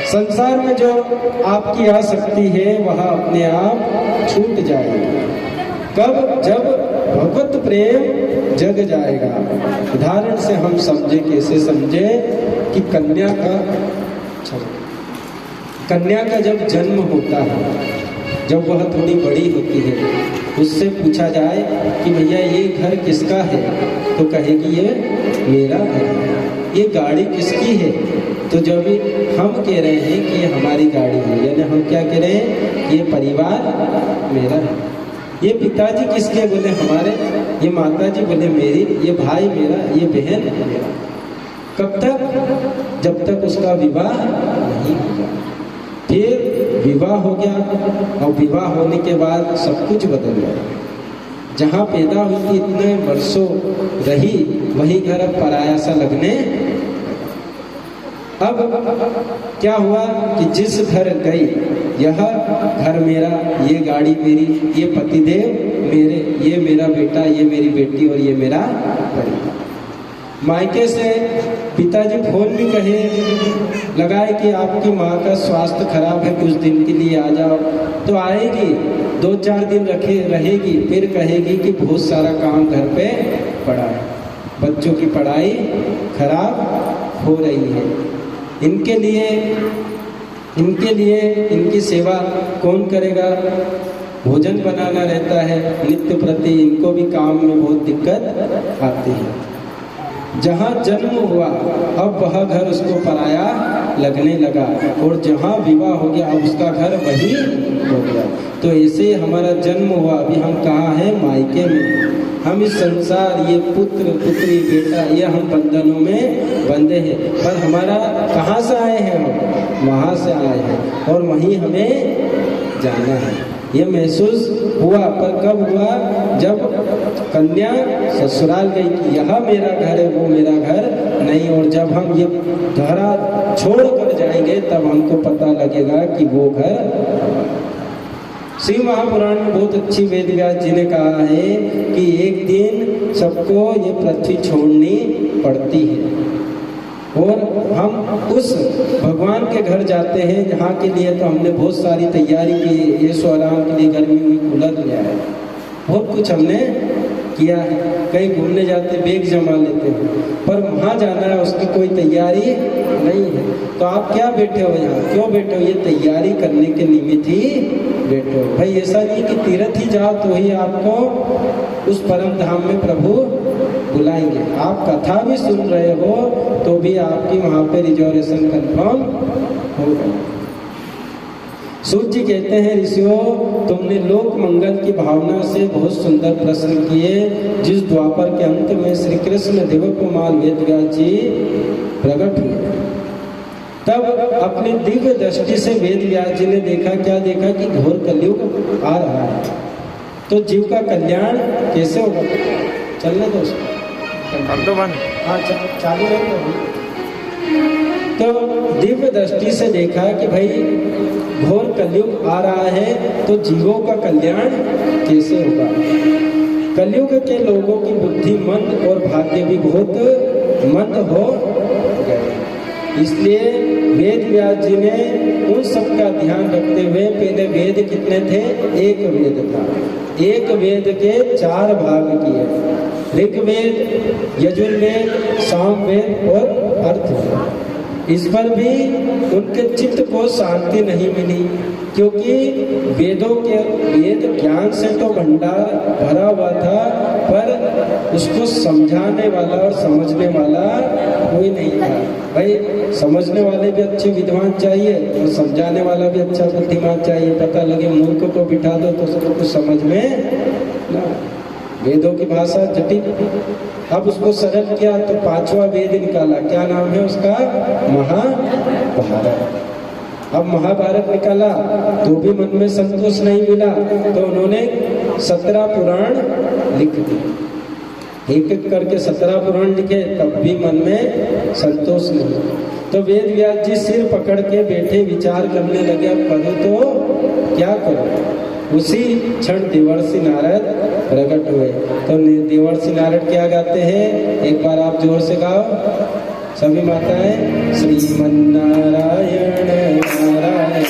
संसार में जो आपकी आसक्ति है वह अपने आप छूट जाएगी। कब? जब भगवत प्रेम जग जाएगा। उदाहरण से हम समझे, कैसे समझे कि कन्या का जब जन्म होता है, जब वह थोड़ी बड़ी होती है, उससे पूछा जाए कि भैया ये घर किसका है, तो कहेगी ये मेरा है। ये गाड़ी किसकी है, तो जब हम कह रहे हैं कि ये हमारी गाड़ी है, यानी हम क्या कह रहे हैं कि ये परिवार मेरा है। ये पिताजी किसके, बोले हमारे। ये माताजी, बोले मेरी। ये भाई मेरा, ये बहन मेरा। कब तक? जब तक उसका विवाह नहीं होगा। फिर विवाह हो गया, और विवाह होने के बाद सब कुछ बदल गया। जहाँ पैदा हुई थी इतने वर्षों रही, वही घर अब पराया सा लगने। अब क्या हुआ कि जिस घर गई, यह घर मेरा, ये गाड़ी मेरी, ये पतिदेव मेरे, ये मेरा बेटा, ये मेरी बेटी और ये मेरा परिवार। मायके से पिताजी फोन भी कहे लगाए कि आपकी माँ का स्वास्थ्य खराब है, कुछ दिन के लिए आ जाओ, तो आएगी, 2-4 दिन रहेगी, फिर कहेगी कि बहुत सारा काम घर पे पड़ा है, बच्चों की पढ़ाई खराब हो रही है, इनके लिए इनकी सेवा कौन करेगा, भोजन बनाना रहता है नित्य प्रति, इनको भी काम में बहुत दिक्कत आती है। जहाँ जन्म हुआ अब वह घर उसको पराया लगने लगा, और जहाँ विवाह हो गया अब उसका घर वही हो गया। तो ऐसे हमारा जन्म हुआ, अभी हम कहाँ हैं? मायके में। हम इस संसार, ये पुत्र पुत्री बेटा, ये हम बंधनों में बंधे हैं, पर हमारा कहाँ से आए हैं? हम वहाँ से आए हैं और वहीं हमें जाना है। ये महसूस हुआ, पर कब हुआ? जब कन्या ससुराल गई कि यह मेरा घर है, वो मेरा घर नहीं। और जब हम ये घरा छोड़ कर जाएंगे तब हमको पता लगेगा कि वो घर। श्री महापुराण में बहुत अच्छी वेद व्यास जी ने कहा है कि एक दिन सबको ये पृथ्वी छोड़नी पड़ती है, और हम उस भगवान के घर जाते हैं जहाँ के लिए तो हमने बहुत सारी तैयारी की, ऐशो आराम के लिए गर्मी हुई कूलर लिया है, बहुत कुछ हमने किया है, कहीं घूमने जाते बैग जमा लेते हैं, पर वहाँ जाना है उसकी कोई तैयारी नहीं है। तो आप क्या बैठे हो यहाँ, क्यों बैठे हो? ये तैयारी करने के निमित्त ही बैठे हो। भाई ऐसा नहीं कि तीर्थ ही जाओ तो ही आपको उस परम धाम में प्रभु बुलाएंगे। आप कथा भी सुन रहे हो तो भी आपकी वहाँ पे रिजर्वेशन कंफर्म होगा। सूत जी कहते हैं, ऋषियों तुमने लोक मंगल की भावना से बहुत सुंदर प्रश्न किए। जिस द्वापर के अंत में श्री कृष्ण देवकुमार वेदव्यास जी प्रकट हुए, तब अपनी दिव्य दृष्टि से वेदव्यास जी ने देखा, क्या देखा कि घोर कलयुग आ रहा है, तो जीव का कल्याण कैसे होगा। चलने दो उसको, हाँ चालू रहेगा। तो दिव्य दृष्टि से देखा कि भाई घोर कलयुग आ रहा है, तो जीवों का कल्याण कैसे होगा। कलयुग के लोगों की बुद्धि मंद और भाग्य भी बहुत मंद हो गए। इसलिए वेद व्यास जी ने उन सब का ध्यान रखते हुए, पहले वेद कितने थे, एक वेद था, एक वेद के 4 भाग किए, ऋग्वेद, यजुर्वेद, सामवेद और अर्थवेद। इस पर भी उनके चित्त को शांति नहीं मिली, क्योंकि वेदों के वेद ज्ञान से तो भंडार भरा हुआ था, पर उसको समझाने वाला और समझने वाला कोई नहीं था। भाई समझने वाले भी अच्छे विद्वान चाहिए और समझाने वाला भी अच्छा बुद्धिमान चाहिए। पता लगे मूर्ख को बिठा दो तो उसको कुछ समझ में ना। वेदों की भाषा जटिल, अब उसको सरल किया तो 5वां वेद निकाला। क्या नाम है उसका, महाभारत। अब महाभारत निकाला तो भी मन में संतोष नहीं मिला, तो उन्होंने 17 पुराण लिख दिए। एक एक करके 17 पुराण लिखे, तब भी मन में संतोष नहीं। तो वेद व्यास जी सिर पकड़ के बैठे विचार करने लगे, अब करूँ तो क्या करूँ। उसी क्षण देवर्षि नारद प्रकट हुए। तो देवर्षि नारद क्या गाते हैं, एक बार आप जोर से गाओ सभी माताएं। श्रीमन्नारायण नारायण नारायण,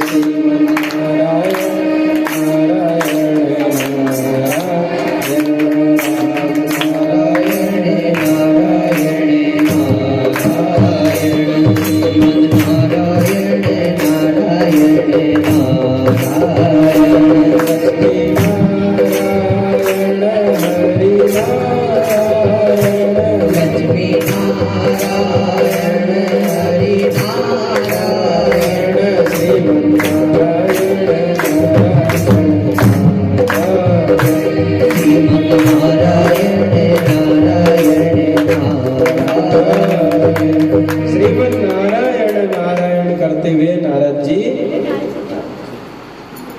श्रीमन्नारायण नारायण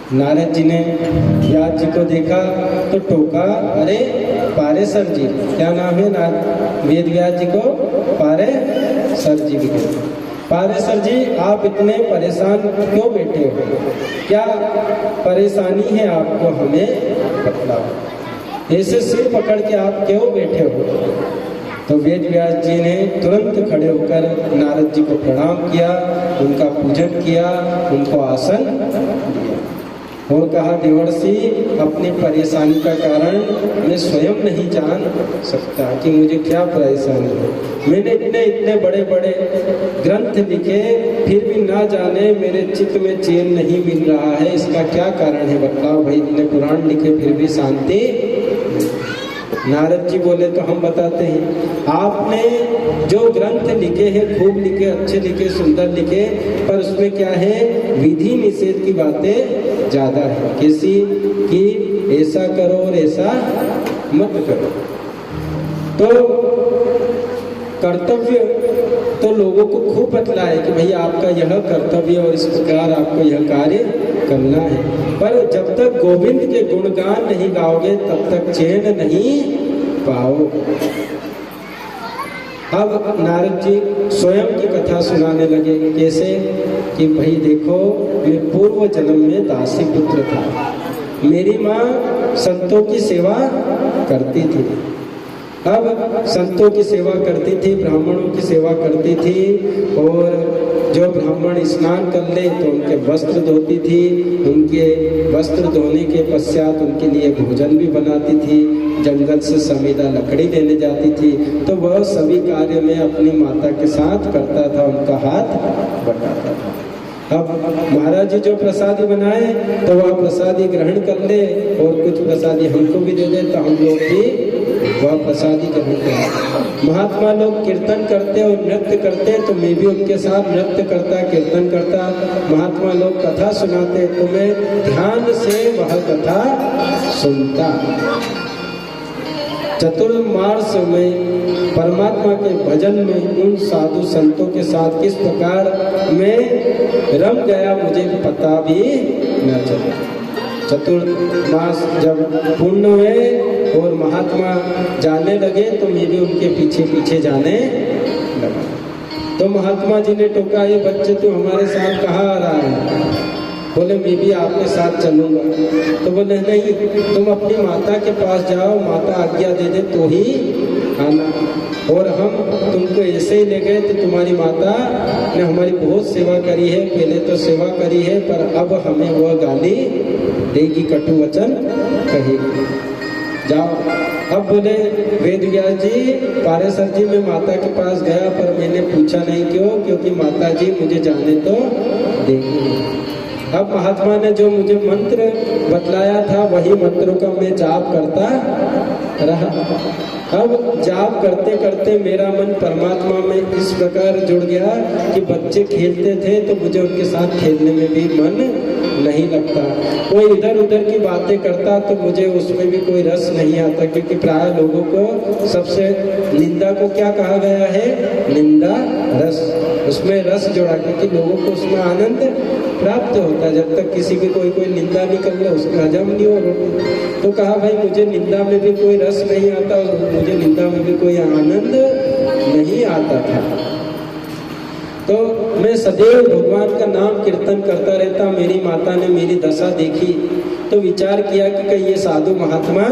नारद जी ने व्यास जी को देखा तो टोका, अरे पारेसर जी, क्या नाम है वेद व्यास जी को पारेसर जी भी कहते हैं। पारेसर जी आप इतने परेशान क्यों बैठे हो, क्या परेशानी है आपको, हमें बतलाओ। ऐसे सिर पकड़ के आप क्यों बैठे हो। तो वेद व्यास जी ने तुरंत खड़े होकर नारद जी को प्रणाम किया, उनका पूजन किया, उनको आसन दिया और कहा, देवर्षि अपनी परेशानी का कारण मैं स्वयं नहीं जान सकता कि मुझे क्या परेशानी है। मैंने इतने बड़े बड़े ग्रंथ लिखे, फिर भी ना जाने मेरे चित्त में चैन नहीं मिल रहा है, इसका क्या कारण है बताओ। भाई इतने पुराण लिखे फिर भी शांति। नारद जी बोले, तो हम बताते हैं, आपने जो ग्रंथ लिखे हैं खूब लिखे, अच्छे लिखे, सुंदर लिखे, पर उसमें क्या है, विधि निषेध की बातें ज्यादा है। कैसी कि ऐसा करो और ऐसा मत करो। तो कर्तव्य तो लोगों को खूब बतलाए कि भाई आपका यह कर्तव्य और इस प्रकार आपको यह कार्य करना है, पर जब तक गोविंद के गुणगान नहीं गाओगे तब तक चैन नहीं पाओ। अब नारद जी स्वयं की कथा सुनाने लगे। कैसे कि भाई देखो, मैं पूर्व जन्म में दासी पुत्र था, मेरी माँ संतों की सेवा करती थी। अब संतों की सेवा करती थी, ब्राह्मणों की सेवा करती थी, और जो ब्राह्मण स्नान कर ले तो उनके वस्त्र धोती थी, उनके वस्त्र धोने के पश्चात उनके लिए भोजन भी बनाती थी, जंगल से समीदा लकड़ी लेने जाती थी। तो वह सभी कार्य में अपनी माता के साथ करता था, उनका हाथ बटाता था। अब महाराज जी जो प्रसादी बनाए तो वह प्रसादी ग्रहण कर ले और कुछ प्रसादी हमको भी दे दे, तो हम लोग भी वह प्रसादी का रूप है। महात्मा लोग कीर्तन करते और नृत्य करते तो मैं भी उनके साथ नृत्य करता, कीर्तन करता। महात्मा लोग कथा सुनाते तो मैं ध्यान से वह कथा सुनता। चतुर्मास में परमात्मा के भजन में उन साधु संतों के साथ किस प्रकार मैं रम गया मुझे पता भी न चला। चतुर्मास जब पूर्ण हुए और महात्मा जाने लगे तो मैं भी उनके पीछे पीछे जाने लगा। तो महात्मा जी ने टोका, ये बच्चे तू हमारे साथ कहाँ आ रहा है? बोले मैं भी आपके साथ चलूंगा। तो बोले नहीं, तुम अपनी माता के पास जाओ, माता आज्ञा दे दे तो ही आना। और हम तुमको ऐसे ही ले गए तो तुम्हारी माता ने हमारी बहुत सेवा करी है, पहले तो सेवा करी है पर अब हमें वह गाली देगी, कटु वचन कहेगी, जाओ। अब बोले वेद व्यास जी, पारेसर जी मैं माता के पास गया पर मैंने पूछा नहीं क्यों, क्योंकि माता जी मुझे जाने तो देगी। अब महात्मा ने जो मुझे मंत्र बतलाया था वही मंत्रों का मैं जाप करता रहा। अब जाप करते करते मेरा मन परमात्मा में इस प्रकार जुड़ गया कि बच्चे खेलते थे तो मुझे उनके साथ खेलने में भी मन नहीं लगता। कोई इधर उधर की बातें करता तो मुझे उसमें भी कोई रस नहीं आता, क्योंकि प्राय लोगों को सबसे निंदा को क्या कहा गया है? निंदा रस। उसमें रस जोड़ा, क्योंकि लोगों को उसमें आनंद प्राप्त होता है। जब तक किसी की कोई निंदा नहीं कर ले उसका हजम नहीं हो। तो कहा भाई मुझे निंदा में भी कोई रस नहीं आता और मुझे निंदा में भी कोई आनंद नहीं आता था। तो मैं सदैव भगवान का नाम कीर्तन करता रहता। मेरी माता ने मेरी दशा देखी तो विचार किया कि कहीं ये साधु महात्मा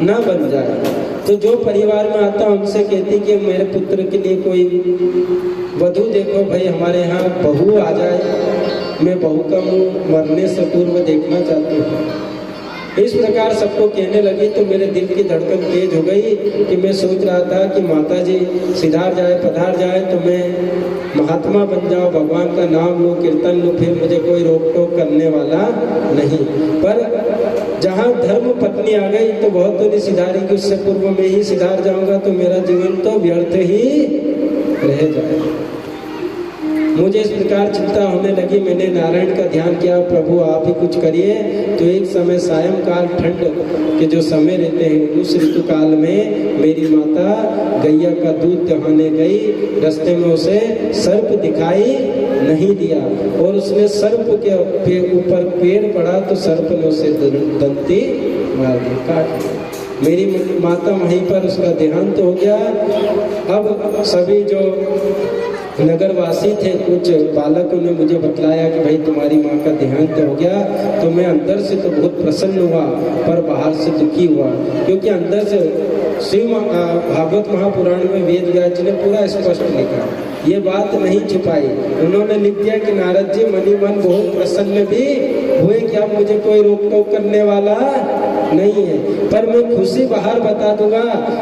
ना बन जाए। तो जो परिवार में आता उनसे कहती कि मेरे पुत्र के लिए कोई वधू देखो भाई, हमारे यहाँ बहू आ जाए, मैं बहू का मुंह मरने से पूर्व देखना चाहती हूँ। इस प्रकार सबको कहने लगी तो मेरे दिल की धड़कन तेज हो गई कि मैं सोच रहा था कि माता जी सिधार जाए पधार जाए तो मैं महात्मा बन जाऊं, भगवान का नाम लूं, कीर्तन लूं, फिर मुझे कोई रोक टोक करने वाला नहीं। पर जहाँ धर्म पत्नी आ गई तो वह तो नहीं सिधारी कि उससे पूर्व में ही सिधार जाऊंगा तो मेरा जीवन तो व्यर्थ ही रह जाएगा। मुझे इस प्रकार चिंता होने लगी। मैंने नारायण का ध्यान किया, प्रभु आप ही कुछ करिए। तो एक समय सायंकाल ठंड के जो समय रहते हैं उस ऋतु काल में मेरी माता गैया का दूध दहाने गई। रास्ते में उसे सर्प दिखाई नहीं दिया और उसने सर्प के ऊपर पेड़ पड़ा तो सर्प ने उसे दंती मार दी, काट दिया। मेरी माता वहीं पर उसका देहांत हो गया। अब सभी जो नगरवासी थे, कुछ बालकों ने मुझे बतलाया कि भाई तुम्हारी माँ का देहांत हो गया। तो मैं अंदर से तो बहुत प्रसन्न हुआ पर बाहर से दुखी हुआ, क्योंकि अंदर से श्री भागवत महापुराण में वेद व्यास जी ने पूरा स्पष्ट लिखा, ये बात नहीं छुपाई। उन्होंने लिख दिया कि नारद जी मनी मन बहुत प्रसन्न भी हुए कि अब मुझे कोई रोक टोक करने वाला नहीं है, पर मैं खुशी बाहर बता दूंगा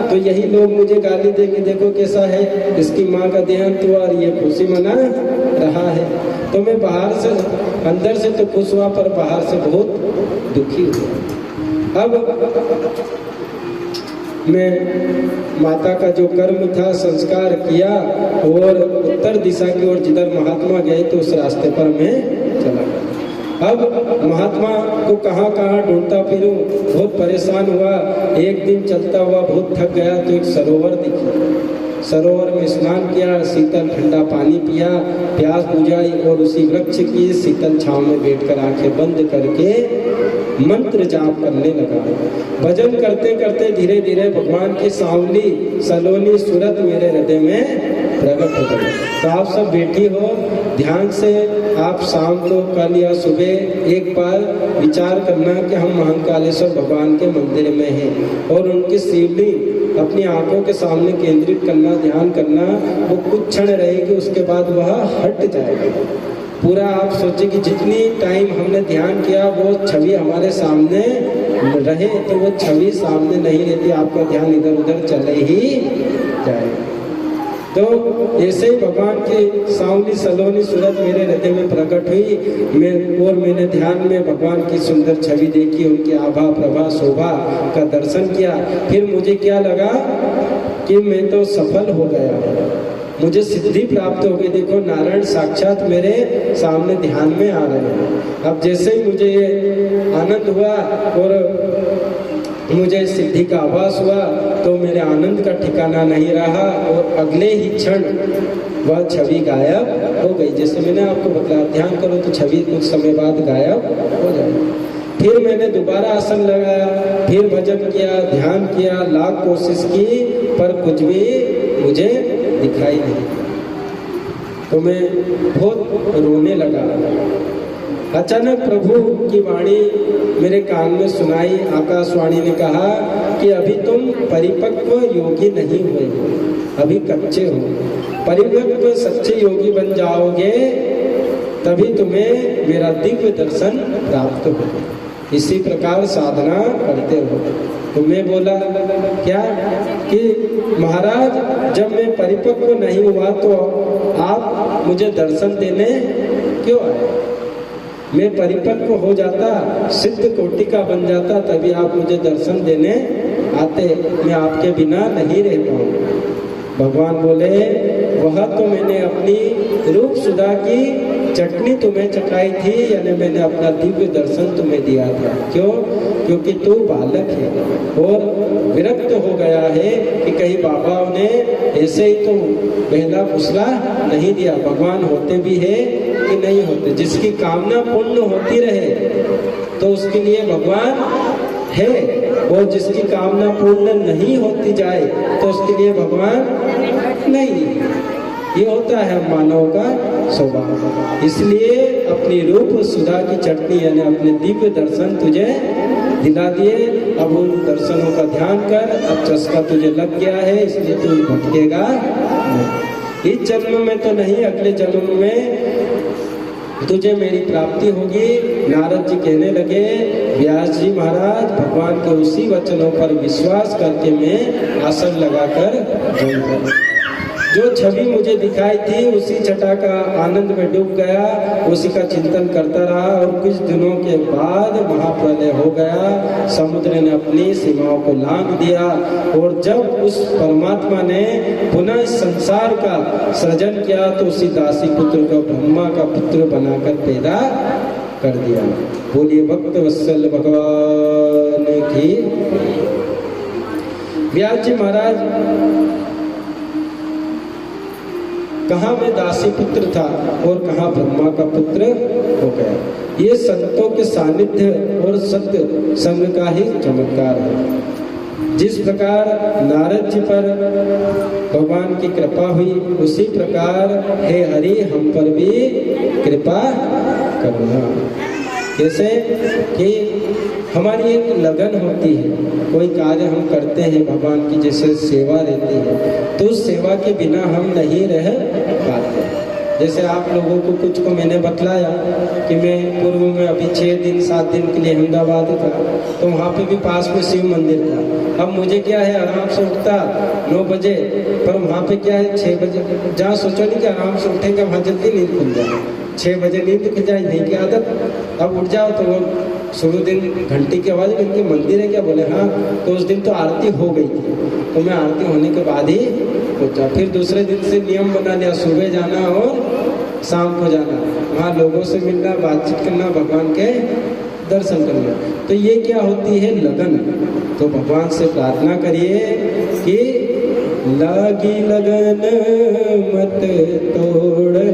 तो यही लोग मुझे गाली देंगे, देखो कैसा है, इसकी माँ का देहांत हुआ और ये खुशी मना रहा है। तो मैं बाहर से, अंदर से तो खुश हुआ पर बाहर से बहुत दुखी हुआ। अब मैं माता का जो कर्म था संस्कार किया और उत्तर दिशा की ओर जिधर महात्मा गए तो उस रास्ते पर मैं चला गया। अब महात्मा को कहाँ कहाँ ढूंढता फिरूं, बहुत परेशान हुआ। एक दिन चलता हुआ बहुत थक गया तो एक सरोवर दिखा। सरोवर में स्नान किया, शीतल ठंडा पानी पिया, प्यास बुझाई और उसी वृक्ष की शीतल छांव में बैठकर आंखें बंद करके मंत्र जाप करने लगा। भजन करते करते धीरे धीरे भगवान की सांवली सलोनी सूरत मेरे हृदय में प्रकट हो गई। तो आप सब बैठी हो ध्यान से, आप शाम को कल या सुबह एक बार विचार करना कि हम महाकालेश्वर भगवान के मंदिर में हैं और उनकी शिवलिंग अपनी आंखों के सामने केंद्रित करना, ध्यान करना। वो कुछ क्षण रहेगी, उसके बाद वह हट जाएगी। पूरा आप सोचिए कि जितनी टाइम हमने ध्यान किया वो छवि हमारे सामने रहे तो वो छवि सामने नहीं रहती, आपका ध्यान इधर उधर चले ही जाएगा। तो ऐसे ही भगवान की सावली सलोनी सूरत मेरे हृदय में प्रकट हुई। मैंने ध्यान में भगवान की सुंदर छवि देखी, उनकी आभा प्रभा शोभा का दर्शन किया। फिर मुझे क्या लगा कि मैं तो सफल हो गया, मुझे सिद्धि प्राप्त हो गई। देखो नारायण साक्षात मेरे सामने ध्यान में आ रहे हैं। अब जैसे ही मुझे आनंद हुआ और मुझे सिद्धि का आभास हुआ तो मेरे आनंद का ठिकाना नहीं रहा और अगले ही क्षण वह छवि गायब हो गई। जैसे मैंने आपको बताया, ध्यान करो तो छवि कुछ समय बाद गायब हो जाए। फिर मैंने दोबारा आसन लगाया, फिर भजन किया, ध्यान किया, लाख कोशिश की, पर कुछ भी मुझे दिखाई नहीं। तो मैं बहुत रोने लगा। अचानक प्रभु की वाणी मेरे कान में सुनाई। आकाशवाणी ने कहा कि अभी तुम परिपक्व योगी नहीं हुए, अभी कच्चे हो। परिपक्व सच्चे योगी बन जाओगे तभी तुम्हें मेरा दिव्य दर्शन प्राप्त होगा। इसी प्रकार साधना करते हो। तो मैं बोला क्या कि महाराज जब मैं परिपक्व नहीं हुआ तो आप मुझे दर्शन देने क्यों आए? मैं परिपक्व हो जाता, सिद्ध कोटि का बन जाता, तभी आप मुझे दर्शन देने आते। मैं आपके बिना नहीं रह पाऊँ। भगवान बोले वह तो मैंने अपनी रूप सुधा की चटनी तुम्हें चटाई थी, यानी मैंने अपना दिव्य दर्शन तुम्हें दिया था। क्यों? क्योंकि तू बालक है और विरक्त हो गया है कि कहीं बाबाओं ने ऐसे ही तो पहला फुसला नहीं दिया। भगवान होते भी है कि नहीं होते। जिसकी कामना पूर्ण होती रहे तो उसके लिए भगवान है, और जिसकी कामना पूर्ण नहीं होती जाए तो उसके लिए भगवान नहीं। ये होता है मानव का स्वभाव। इसलिए अपनी रूप सुधा की चटनी यानी अपने दिव्य दर्शन तुझे दिला दिए। अब उन दर्शनों का ध्यान कर। अब चस्का तुझे लग गया है, इसलिए तू भटकेगा नहीं। इस जन्म में तो नहीं, अगले जन्म में तुझे मेरी प्राप्ति होगी। नारद जी कहने लगे व्यास जी महाराज, भगवान के उसी वचनों पर विश्वास करके मैं आसन लगाकर जो छवि मुझे दिखाई थी उसी छटा का आनंद में डूब गया, उसी का चिंतन करता रहा। और कुछ दिनों के बाद महाप्रलय हो गया, समुद्र ने अपनी सीमाओं को लांघ दिया। और जब उस परमात्मा ने पुनः इस संसार का सृजन किया तो उसी दासी पुत्र को ब्रह्मा का पुत्र बनाकर पैदा कर दिया। बोलिए भक्त वत्सल भगवान की। व्यास जी महाराज कहाँ मैं दासी पुत्र था और कहाँ ब्रह्मा का पुत्र हो गया। ये संतों के सानिध्य और सत्य संग का ही चमत्कार है। जिस प्रकार नारद जी पर भगवान की कृपा हुई, उसी प्रकार हे हरि हम पर भी कृपा करना। जैसे कि हमारी एक लगन होती है, कोई कार्य हम करते हैं भगवान की, जैसे सेवा रहती है, तो उस सेवा के बिना हम नहीं रह पाते। जैसे आप लोगों को कुछ को मैंने बतलाया कि मैं पूर्व में अभी 6 दिन 7 दिन के लिए अहमदाबाद था, तो वहाँ पे भी पास में शिव मंदिर था। अब मुझे क्या है, आराम से उठता 9 बजे, पर वहाँ पे क्या है 6 बजे, जहाँ सोचा नहीं कि आराम से उठेंगे वहाँ जल्दी नींद खुल जाए। 6 बजे नींद खुल जाए, नहीं की आदत। अब उठ जाओ तो वो शुरू दिन घंटी की आवाज़, इनके मंदिर है क्या? बोले हाँ। तो उस दिन तो आरती हो गई थी, तो मैं आरती होने के बाद ही पहुँचा। फिर दूसरे दिन से नियम बना लिया, सुबह जाना और शाम को जाना, वहाँ लोगों से मिलना, बातचीत करना, भगवान के दर्शन करना। तो ये क्या होती है? लगन। तो भगवान से प्रार्थना करिए कि लागी लगन मत तोड़ना,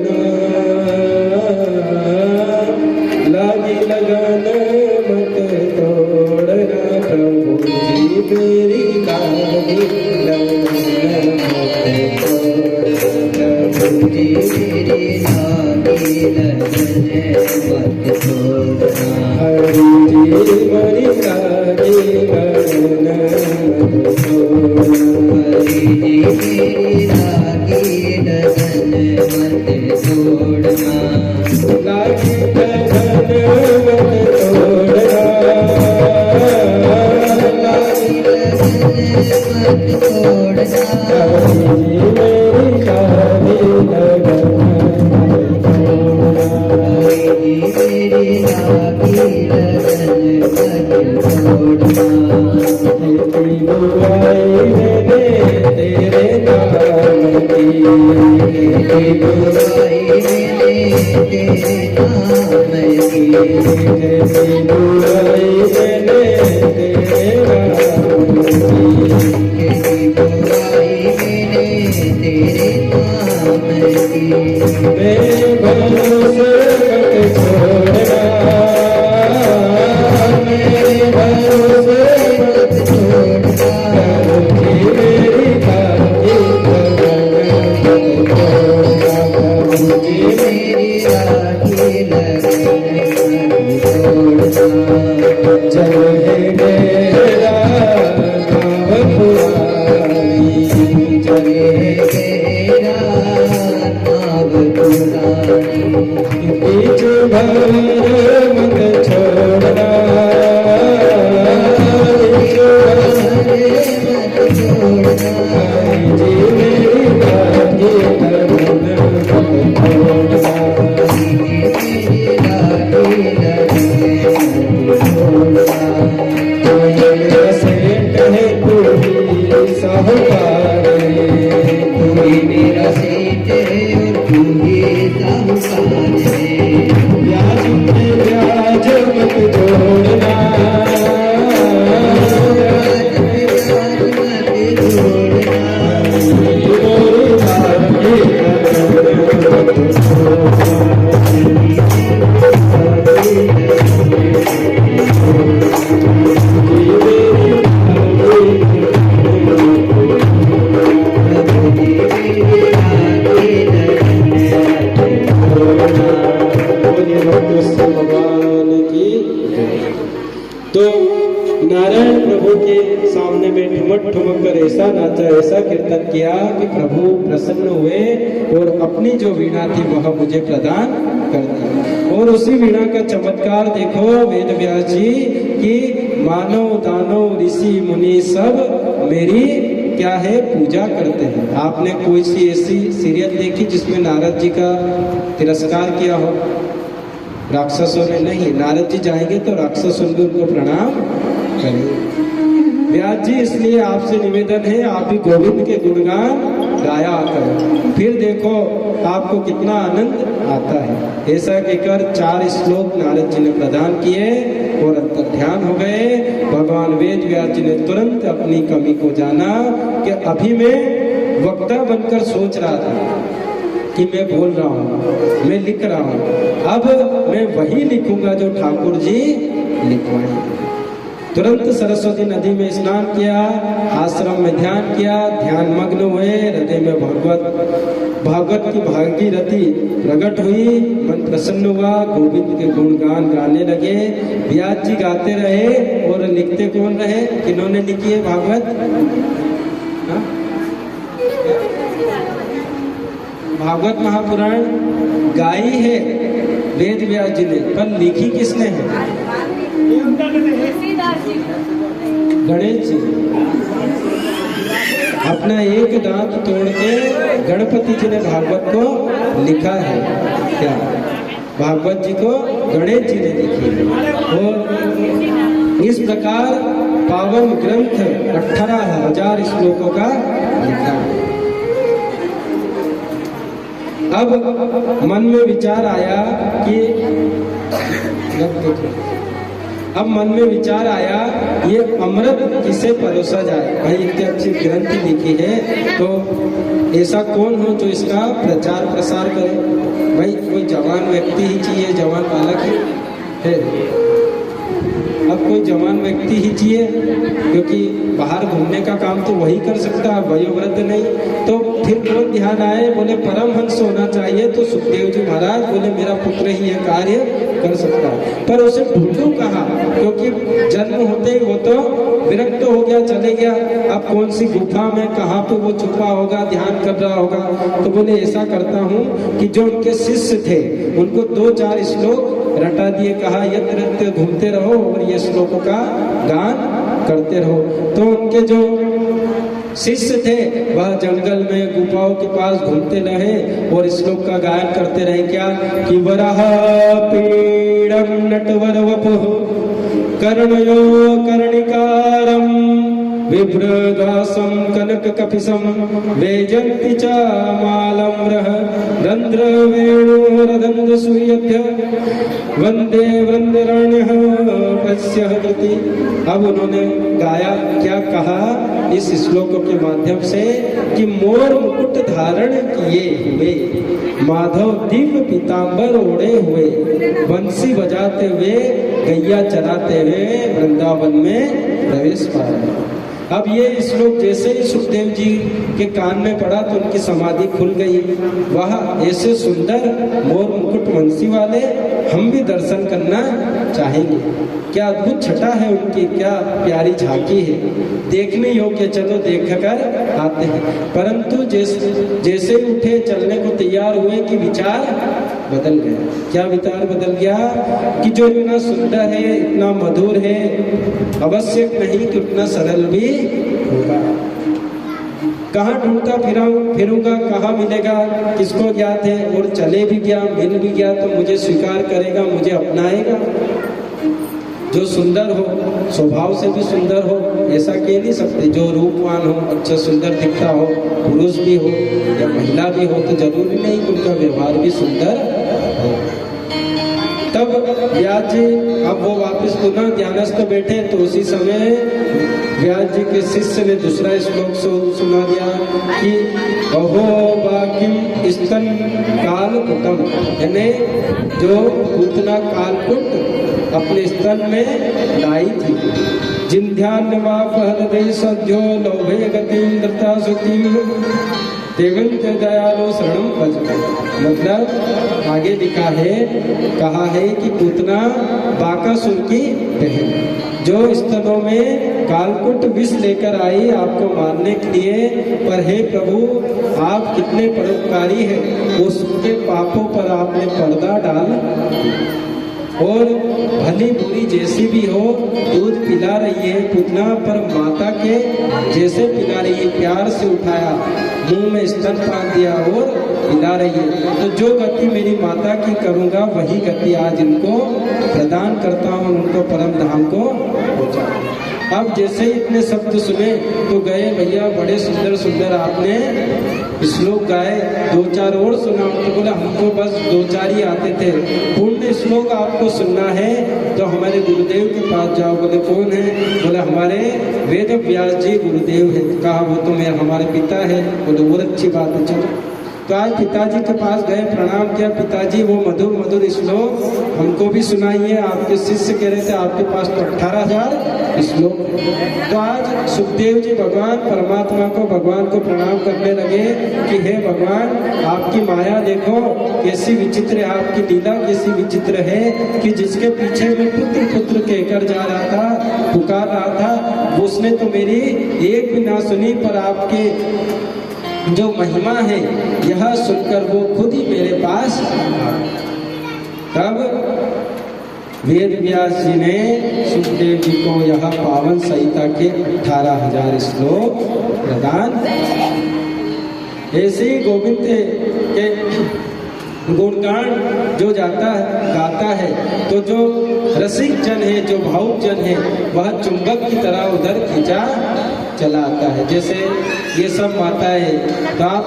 लागी लगन मत तोड़ना, प्रभु जी मेरी लागी लगन मत तोड़ना, प्रभु जी मेरी लागी लगन मत तोड़ना, हरि जी मेरी लागी लगन मत तोड़ना, हरि जी मेरी लागी लगन मत ऐसा कीर्तन किया कि प्रभु प्रसन्न हुए और अपनी जो वीणा थी वह मुझे प्रदान कर दी। और उसी वीणा का चमत्कार देखो वेद व्यास जी कि मानव दानव ऋषि मुनि सब मेरी क्या है पूजा करते हैं। आपने कोई सी ऐसी सीरियल देखी जिसमें नारद जी का तिरस्कार किया हो? राक्षसों ने नहीं, नारद जी जाएंगे तो राक्षस उनको प्रणाम करेंगे। व्यास जी इसलिए आपसे निवेदन है आप भी गोविंद के गुणगान गाया करें, फिर देखो आपको कितना आनंद आता है। ऐसा कहकर 4 श्लोक नारद जी ने प्रदान किए और अंतर्ध्यान हो गए। भगवान वेद व्यास जी ने तुरंत अपनी कमी को जाना कि अभी मैं वक्ता बनकर सोच रहा था कि मैं बोल रहा हूँ, मैं लिख रहा हूँ, अब मैं वही लिखूंगा जो ठाकुर जी लिखवाएंगे। तुरंत सरस्वती नदी में स्नान किया, आश्रम में ध्यान किया, ध्यान मग्न हुए, हृदय में भागवत की भागीरथी प्रकट हुई, मन प्रसन्न हुआ, गोविंद के गुणगान गाने लगे। व्यास जी गाते रहे और लिखते कौन रहे? किन्होंने लिखी है भागवत? भागवत महापुराण गाई है वेद व्यास जी ने, पर लिखी किसने है? गणेश जी। अपना एक दांत तोड़ के गणपति जी ने भागवत को लिखा है। क्या भागवत जी को गणेश जी ने लिखी है। और इस प्रकार पावन ग्रंथ 18,000 श्लोकों का लिखा है। अब मन में विचार आया कि ये अमृत किसे परोसा जाए। भाई इतनी अच्छी ग्रंथ लिखी है तो ऐसा कौन हो जो इसका प्रचार प्रसार करे? भाई कोई जवान व्यक्ति ही चाहिए, जवान बालक है। अब कोई जवान व्यक्ति ही चाहिए क्योंकि बाहर घूमने का काम तो वही कर सकता है, वयोवृद्ध नहीं। तो फिर कौन ध्यान आए? बोले परमहंस होना चाहिए। तो सुखदेव जी महाराज बोले मेरा पुत्र ही यह कार्य कर सकता है। पर उसे ढूंढूं कहाँ? क्योंकि जन्म होते ही वो तो विरक्त हो गया, चले गया। अब कौन सी गुफा में कहाँ पे वो छुपा होगा, ध्यान कर रहा होगा। तो बोले ऐसा करता हूँ कि जो उनके शिष्य थे उनको 2-4 श्लोक रटा दिए, कहा यत्र यत्र घूमते रहो और ये श्लोकों का गान करते रहो। तो उनके जो शिष्य थे वह जंगल में गुफाओं के पास घूमते रहे और श्लोक का गायन करते रहे। क्या कि वराह पीड़म नटवर वपुः कर्णयो कर्णिकारं बिभ्रदासं कनककपिशं वैजन्ति च मालम्रः रन्ध्रवेणुरदन्तसूयभ्य वन्दे वृन्दरण्यः पश्यः कृति। अब उन्होंने गाया, क्या कहा इस श्लोक के माध्यम से कि मोर मुकुट धारण किए हुए माधव दिव्य पीतांबर ओढ़े हुए बंसी बजाते हुए गैया चराते हुए वृंदावन में प्रवेश पा रहे। अब ये श्लोक जैसे ही सुखदेव जी के कान में पड़ा तो उनकी समाधि खुल गई। वह ऐसे सुंदर मोर मुकुट वंशी वाले हम भी दर्शन करना चाहेंगे। क्या अद्भुत छटा है उनकी, क्या प्यारी झांकी है, देखने योग्य। चलो देखकर आते हैं। परंतु जैसे ही उठे चलने को तैयार हुए कि विचार बदल गया। क्या विचार बदल गया कि जो इतना सुंदर है, इतना मधुर है, आवश्यक नहीं कि उतना सरल भी होगा। कहाँ ढूंढता फिरूंगा, कहाँ मिलेगा, किसको ज्ञात है। और चले भी गया, मिल भी गया तो मुझे स्वीकार करेगा, मुझे अपनाएगा। जो सुंदर हो, स्वभाव से भी सुंदर हो, ऐसा कह नहीं सकते। जो रूपवान हो, अच्छा सुंदर दिखता हो, पुरुष भी हो या महिला भी हो, तो जरूरी नहीं कि उनका व्यवहार भी सुंदर हो। तब व्यास जी अब वो वापस पुनः ध्यानस्थ बैठे तो उसी समय व्यास जी के शिष्य ने दूसरा श्लोक सुना दिया कि अहो बाकिम स्तन कालकुटम, यानी जो पूतना कालकुट अपने स्तन में लाई थी। जिन्ध्यान्नवापहृदय सद्यो लोभे गतिं दत्ता सुखिं देवंत दयालो शरणम भजते। मतलब आगे लिखा है, कहा है कि पूतना बाकासुर की बहन जो स्तनों में कालकुट विष लेकर आई आपको मारने के लिए। पर हे प्रभु, आप कितने परोपकारी हैं, उसके पापों पर आपने पर्दा डाल और भली बुरी जैसी भी हो दूध पिला रही है पूतना, पर माता के जैसे पिला रही है। प्यार से उठाया, मुंह में स्तन बांध दिया और पिला रही है। तो जो गति मेरी माता की करूंगा वही गति आज इनको प्रदान करता हूँ, उनको परम धाम को पहुंचा। अब जैसे ही इतने शब्द सुने तो गए भैया, बड़े सुंदर सुंदर आपने श्लोक गाए। दो चार और सुना तो बोला हमको बस दो चार ही आते थे, पूर्ण श्लोक आपको सुनना है तो हमारे गुरुदेव के पास जाओ। बोले कौन है? बोले हमारे वेद व्यास जी गुरुदेव है। कहा वो तो मेरे हमारे पिता है। बोले बहुत अच्छी बात है, चलो। तो आज पिताजी के पास गए, प्रणाम किया। पिताजी वो मधुर मधुर श्लोक हमको भी सुनाइए। आपके शिष्य कह रहे थे आपके पास तो 18,000 श्लोक। तो आज सुखदेव जी भगवान परमात्मा को, भगवान को प्रणाम करने लगे कि हे भगवान, आपकी माया देखो कैसी विचित्र है, आपकी लीला कैसी विचित्र है कि जिसके पीछे मैं पुत्र पुत्र कहकर जा रहा था, पुकार रहा था, उसने तो मेरी एक भी ना सुनी। पर आपके जो महिमा है यह सुनकर वो खुद ही मेरे पास आ। तब वेद व्यास जी ने सुखदेव जी को यह पावन संहिता के 18,000 श्लोक प्रदान। ऐसे ही गोविंद के गुणगान जो जाता है गाता है तो जो रसिक जन है, जो भावुक जन है, वह चुंबक की तरह उधर खींचा चला आता है। जैसे ये सब माताएं, तो आप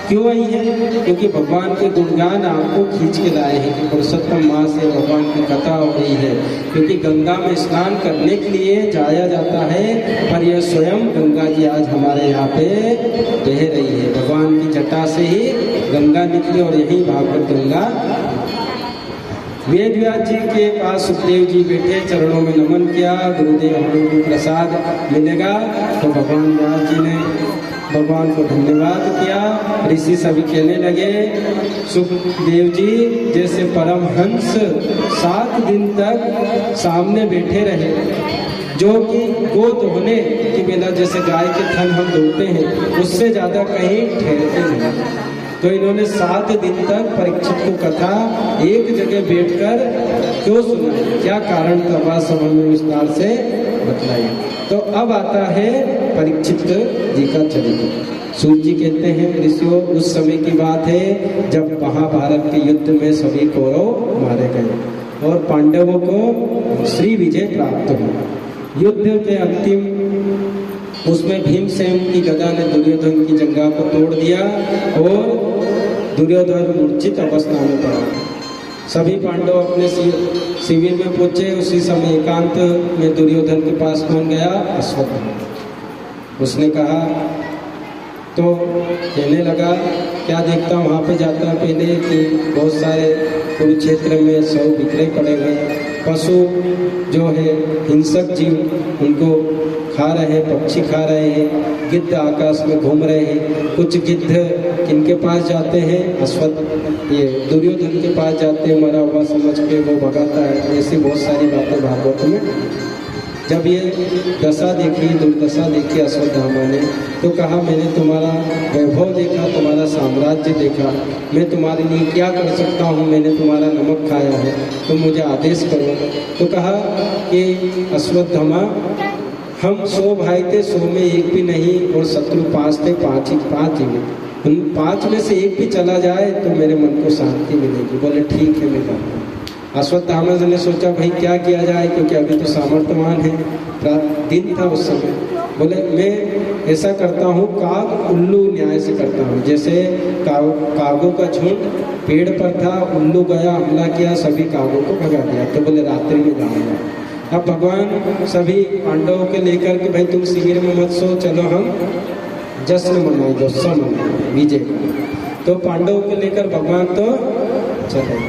क्यों आई हैं? क्योंकि भगवान के गुणगान आपको खींच के लाए हैं कि पुरुषोत्तम माँ से भगवान की कथा हो रही है। क्योंकि गंगा में स्नान करने के लिए जाया जाता है, पर यह स्वयं गंगा जी आज हमारे यहाँ पे बह रही है। भगवान की जटा से ही गंगा निकली और यही भागवत गंगा। वेद व्यास जी के पास सुखदेव जी बैठे, चरणों में नमन किया। गुरुदेव हम को प्रसाद मिलेगा तो भगवान व्यास जी ने भगवान को धन्यवाद किया। ऋषि सभी कहने लगे सुखदेव जी जैसे परमहंस 7 दिन तक सामने बैठे रहे, जो कि गो धोने की बिना, जैसे गाय के थन हम धोते हैं, उससे ज्यादा कहीं ठहरते नहीं। तो इन्होंने 7 दिन तक परीक्षित को कथा एक जगह बैठकर क्यों सुना, क्या कारण था, वह सब हमें विस्तार से बतलाइए। तो अब आता है परीक्षित जी का चरित्र। सूत जी कहते हैं ऋषियों, उस समय की बात है जब महाभारत के युद्ध में सभी कौरव मारे गए। और पांडवों को श्री विजय प्राप्त हुई। युद्ध के अंतिम उसमें भीमसेन की गदा ने दुर्योधन की जंघा को तोड़ दिया और दुर्योधन मूर्छित अवस्था में पड़ा। सभी पांडव अपने शिविर में पहुंचे। उसी समय एकांत में दुर्योधन के पास कौन गया? अश्वत्थामा। उसने कहा तो कहने लगा, क्या देखता हूँ वहाँ पे जाता है पहले कि बहुत सारे कुरुक्षेत्र में शव बिखरे पड़े हुए, पशु जो है हिंसक जीव उनको खा रहे हैं, पक्षी खा रहे हैं, गिद्ध आकाश में घूम रहे हैं। कुछ गिद्ध किनके पास जाते हैं? ये दुर्योधन के पास जाते हैं, मरा हुआ समझ के वो भगाता है। ऐसी बहुत सारी बातें भागवत में। जब ये दशा देखी, दुर्दशा देखी अश्वत्थामा ने, तो कहा मैंने तुम्हारा वैभव देखा, तुम्हारा साम्राज्य देखा, मैं तुम्हारे लिए क्या कर सकता हूँ? मैंने तुम्हारा नमक खाया है, तुम मुझे आदेश करो। तो कहा कि अश्वत्थामा, हम 100 भाई थे, 100 में एक भी नहीं, और शत्रु 5 थे, 5 ही में। उन 5 में से एक भी चला जाए तो मेरे मन को शांति मिलेगी। बोले ठीक है, मैं करता हूँ। अश्वत्थामा ने सोचा भाई क्या किया जाए, क्योंकि अभी तो सामर्थ्यवान है, दिन था उस समय। बोले मैं ऐसा करता हूँ, काग उल्लू न्याय से करता हूँ। जैसे कागों का झुंड पेड़ पर था, उल्लू गया, हमला किया, सभी कागों को भगा दिया। तो बोले रात्रि में जाऊँगा। अब भगवान सभी पांडवों के लेकर के, भाई तुम शिविर में मत सो, चलो हम जश्न मनाएं, उत्सव मनाएं विजय का। तो पांडवों को लेकर भगवान तो चले।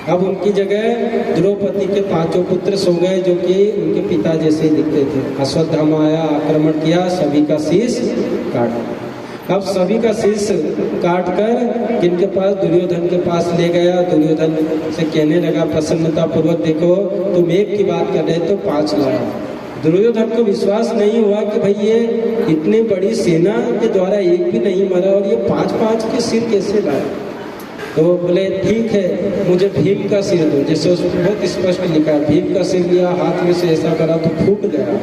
अब उनकी जगह द्रौपदी के 5 पुत्र सो गए, जो कि उनके पिता जैसे ही दिखते थे। अश्वत्थामा आया, आक्रमण किया, सभी का शीश काटा। अब सभी का शीश काट कर किनके पास? दुर्योधन के पास ले गया। दुर्योधन से कहने लगा प्रसन्नता पूर्वक, देखो तुम एक की बात कर रहे तो 5 लाया। दुर्योधन को विश्वास नहीं हुआ कि भाई ये इतनी बड़ी सेना के द्वारा एक भी नहीं मरा और ये 5-5 के सिर कैसे लाए? तो बोले ठीक है, मुझे भीम का सिर दो। जैसे उसमें बहुत स्पष्ट लिखा है, भीम का सिर लिया, हाथ में से ऐसा करा तो फूट गया।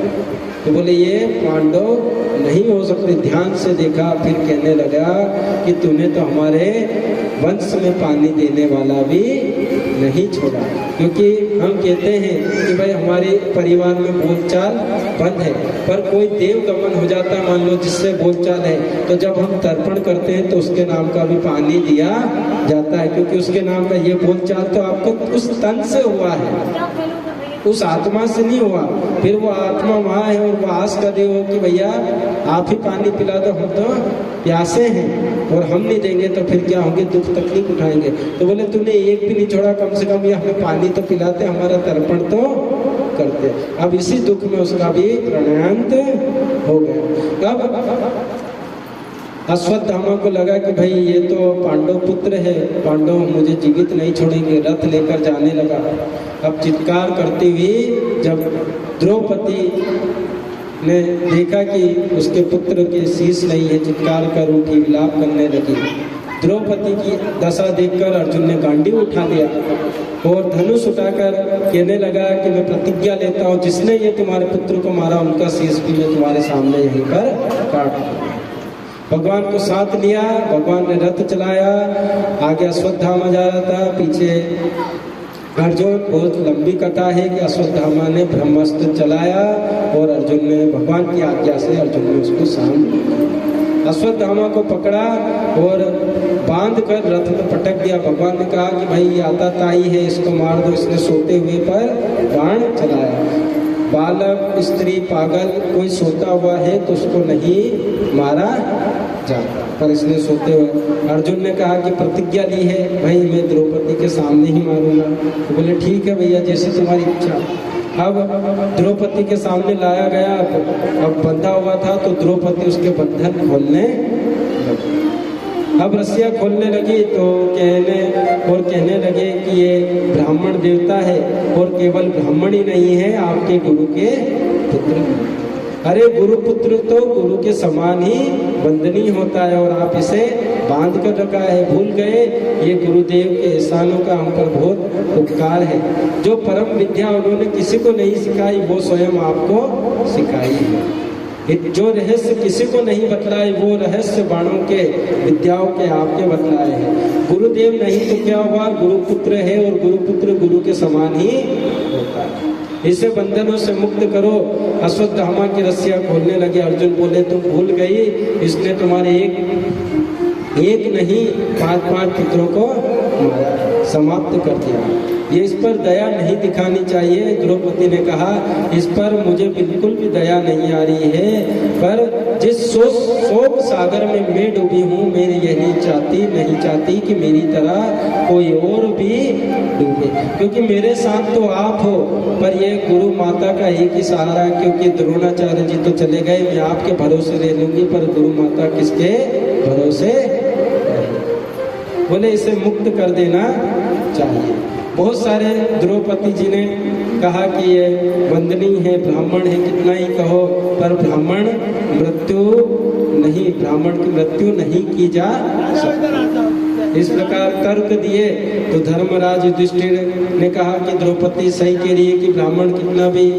तो बोले ये पांडव नहीं हो सकते। ध्यान से देखा, फिर कहने लगा कि तूने तो हमारे वंश में पानी देने वाला भी नहीं छोड़ा। क्योंकि हम कहते हैं कि भाई हमारे परिवार में बोलचाल बंद है, पर कोई देव गमन हो जाता है, मान लो जिससे बोलचाल है, तो जब हम तर्पण करते हैं तो उसके नाम का भी पानी दिया जाता है, क्योंकि उसके नाम का ये बोलचाल तो आपको उस तन से हुआ है, उस आत्मा से नहीं हुआ। फिर वो आत्मा वहाँ है और वो आस कर रही हो कि भैया आप ही पानी पिला दो, हम तो प्यासे हैं और हम नहीं देंगे तो फिर क्या होंगे, दुख तकलीफ उठाएंगे। तो बोले तूने एक भी नहीं छोड़ा, कम से कम ये हमें पानी तो पिलाते, हमारा तर्पण तो करते। अब इसी दुख में उसका भी प्राणांत हो गया। अब अश्वत्थामा को लगा कि भाई ये तो पांडव पुत्र है, पांडव मुझे जीवित नहीं छोड़ेंगे। रथ लेकर जाने लगा। अब चित्कार करती हुई जब द्रौपदी ने देखा कि उसके पुत्र के शीश नहीं है, चित्कार कर उठी, विलाप करने लगी। द्रौपदी की दशा देखकर अर्जुन ने गांडी उठा लिया और धनुष उठाकर कहने लगा कि मैं प्रतिज्ञा लेता हूँ, जिसने ये तुम्हारे पुत्र को मारा उनका शीश भी मैं तुम्हारे सामने यहीं पर काट दूंगा। भगवान को साथ लिया, भगवान ने रथ चलाया, आगे अश्वत्थामा जा रहा था, पीछे अर्जुन। बहुत लंबी कथा है कि अश्वत्थामा ने ब्रह्मास्त्र चलाया और अर्जुन ने भगवान की आज्ञा से अर्जुन ने उसको शांत, अश्वत्थामा को पकड़ा और बांध कर रथ में पटक दिया। भगवान ने कहा कि भाई ये आताताई है, इसको मार दो। इसने सोते हुए पर बाण चलाया। बालक, स्त्री, पागल कोई सोता हुआ है तो उसको नहीं मारा जाता, पर इसने सोते हुए। अर्जुन ने कहा कि प्रतिज्ञा ली है, भाई मैं द्रौपदी के सामने ही मारूंगा। तो बोले ठीक है भैया, जैसे तुम्हारी इच्छा। अब द्रौपदी के सामने लाया गया, अब बंधा हुआ था तो द्रौपदी उसके बंधन खोलने लगी। अब रस्सियाँ खोलने लगी तो कहने लगे कि ये ब्राह्मण देवता है और केवल ब्राह्मण ही नहीं है, आपके गुरु के पुत्र। अरे गुरु पुत्र तो गुरु के समान ही बंधनीय होता है और आप इसे बांध कर रखा है, भूल गए। ये गुरुदेव के एहसानों का हम पर बहुत उपकार है। जो परम विद्या उन्होंने किसी को नहीं सिखाई वो स्वयं आपको सिखाई है। जो रहस्य किसी को नहीं बतलाए वो रहस्य बाणों के विद्याओं के आपके बतलाए हैं। गुरुदेव नहीं तो क्या हुआ, गुरुपुत्र है और गुरुपुत्र गुरु के समान ही होता है। इसे बंधनों से मुक्त करो। अश्वत्थामा की रस्सियां खोलने लगे। अर्जुन बोले तुम भूल गई, इसने तुम्हारे एक नहीं 5 पुत्रों को मारा, समाप्त कर दिया। ये इस पर दया नहीं दिखानी चाहिए। द्रौपदी ने कहा इस पर मुझे बिल्कुल भी दया नहीं आ रही है, पर जिस शोक सागर में मैं डूबी हूँ, मैं यही नहीं चाहती कि मेरी तरह कोई और भी डूबे, क्योंकि मेरे साथ तो आप हो, पर ये गुरु माता का एक ही सहारा है, क्योंकि द्रोणाचार्य जी तो चले गए, मैं आपके भरोसे रह लूंगी, पर गुरु माता किसके भरोसे? बोले इसे मुक्त कर देना चाहिए। बहुत सारे द्रौपदी जी ने कहा कि ये वंदनीय है, ब्राह्मण है, कितना ही कहो, पर ब्राह्मण की मृत्यु नहीं की जा सकती। इस प्रकार तर्क दिए तो धर्मराज युधिष्ठिर ने कहा कि द्रौपदी सही कह रही है कि ब्राह्मण कितना भी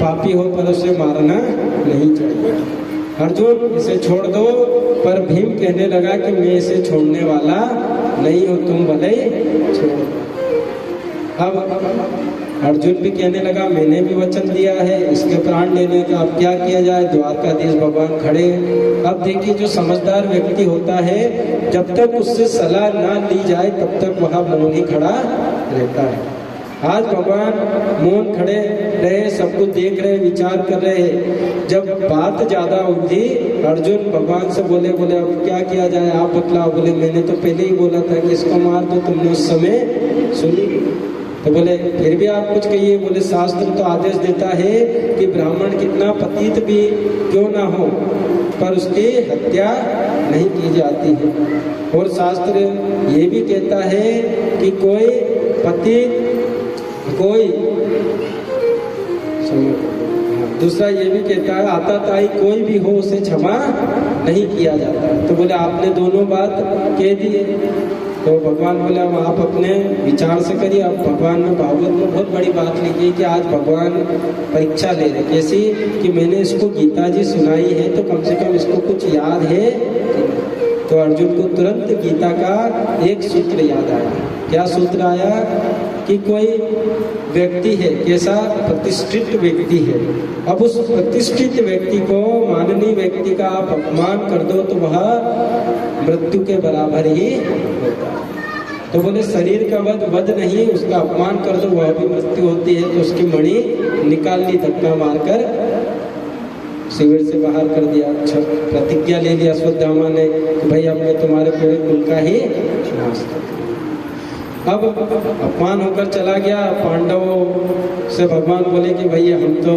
पापी हो पर उसे मारना नहीं चाहिए। अर्जुन इसे छोड़ दो, पर भीम कहने लगा कि मैं इसे छोड़ने वाला नहीं हूं, तुम भले छोड़ दो। अब अर्जुन भी कहने लगा मैंने भी वचन दिया है, इसके प्राण लेने का अब क्या किया जाए। द्वारकाधीश भगवान खड़े। अब देखिए जो समझदार व्यक्ति होता है, जब तक उससे सलाह ना ली जाए तब तक वह मौन ही खड़ा रहता है। आज भगवान मौन खड़े रहे, सब कुछ देख रहे, विचार कर रहे। जब बात ज्यादा उलझी, अर्जुन भगवान से बोले अब क्या किया जाए, आप बतलाओ। बोले मैंने तो पहले ही बोला था कि इसको मार दो, तुमने उस समय सुनी। तो बोले फिर भी आप कुछ कहिए। बोले शास्त्र तो आदेश देता है कि ब्राह्मण कितना पतित भी क्यों ना हो, पर उसकी हत्या नहीं की जाती है। और शास्त्र ये भी कहता है कि कोई पतित दूसरा ये भी कहता है आताताई कोई भी हो उसे क्षमा नहीं किया जाता। तो बोले आपने दोनों बात कह दिए। तो भगवान बोले अब आप अपने विचार से करिए। अब भगवान ने भागवत में बहुत बड़ी बात लिखी है कि आज भगवान परीक्षा ले रहे, कैसी कि मैंने इसको गीता जी सुनाई है तो कम से कम इसको कुछ याद है। तो अर्जुन को तुरंत गीता का एक सूत्र याद आया। क्या सूत्र आया कि कोई व्यक्ति है, कैसा प्रतिष्ठित व्यक्ति है, अब उस प्रतिष्ठित व्यक्ति को, माननीय व्यक्ति का आप अपमान कर दो तो वह मृत्यु के बराबर ही होता है। तो बोले शरीर का वध नहीं, उसका अपमान कर दो वह भी मृत्यु होती है। तो उसकी मणि निकाल ली, धक्का मारकर शिविर से बाहर कर दिया। अच्छा प्रतिज्ञा ले लिया अश्वत्थामा ने कि भाई अब मैं तुम्हारे पूरे कुल का ही नाश कर। अब अपमान होकर चला गया। पांडवों से भगवान बोले कि भैया हम तो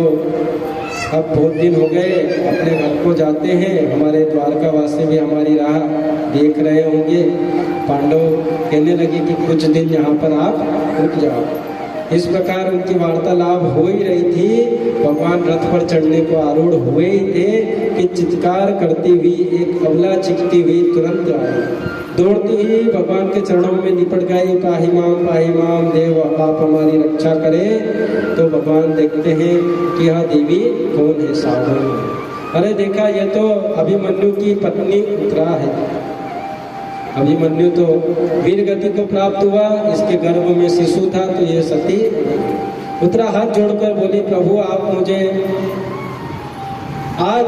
अब बहुत दिन हो गए, अपने घर को जाते हैं, हमारे द्वारकावासी भी हमारी राह देख रहे होंगे। पांडव कहने लगे कि कुछ दिन यहाँ पर आप रुक जाओ। इस प्रकार उनकी वार्तालाप हो ही रही थी। भगवान रथ पर चढ़ने को आरूढ़ हुए ही थे कि चित्कार करती हुई एक अबला चिकती हुई तुरंत आई। दौड़ती ही भगवान के चरणों में लिपट गई, पाही माम देव आप हमारी रक्षा करे। तो भगवान देखते हैं कि यह देवी कौन है, सावधान। अरे देखा ये तो अभिमन्यु की पत्नी उत्तरा है। अभिमन्यु तो वीर गति को प्राप्त हुआ, इसके गर्भ में शिशु था, तो ये सती उत्तरा हाथ जोड़कर बोली प्रभु आप मुझे आज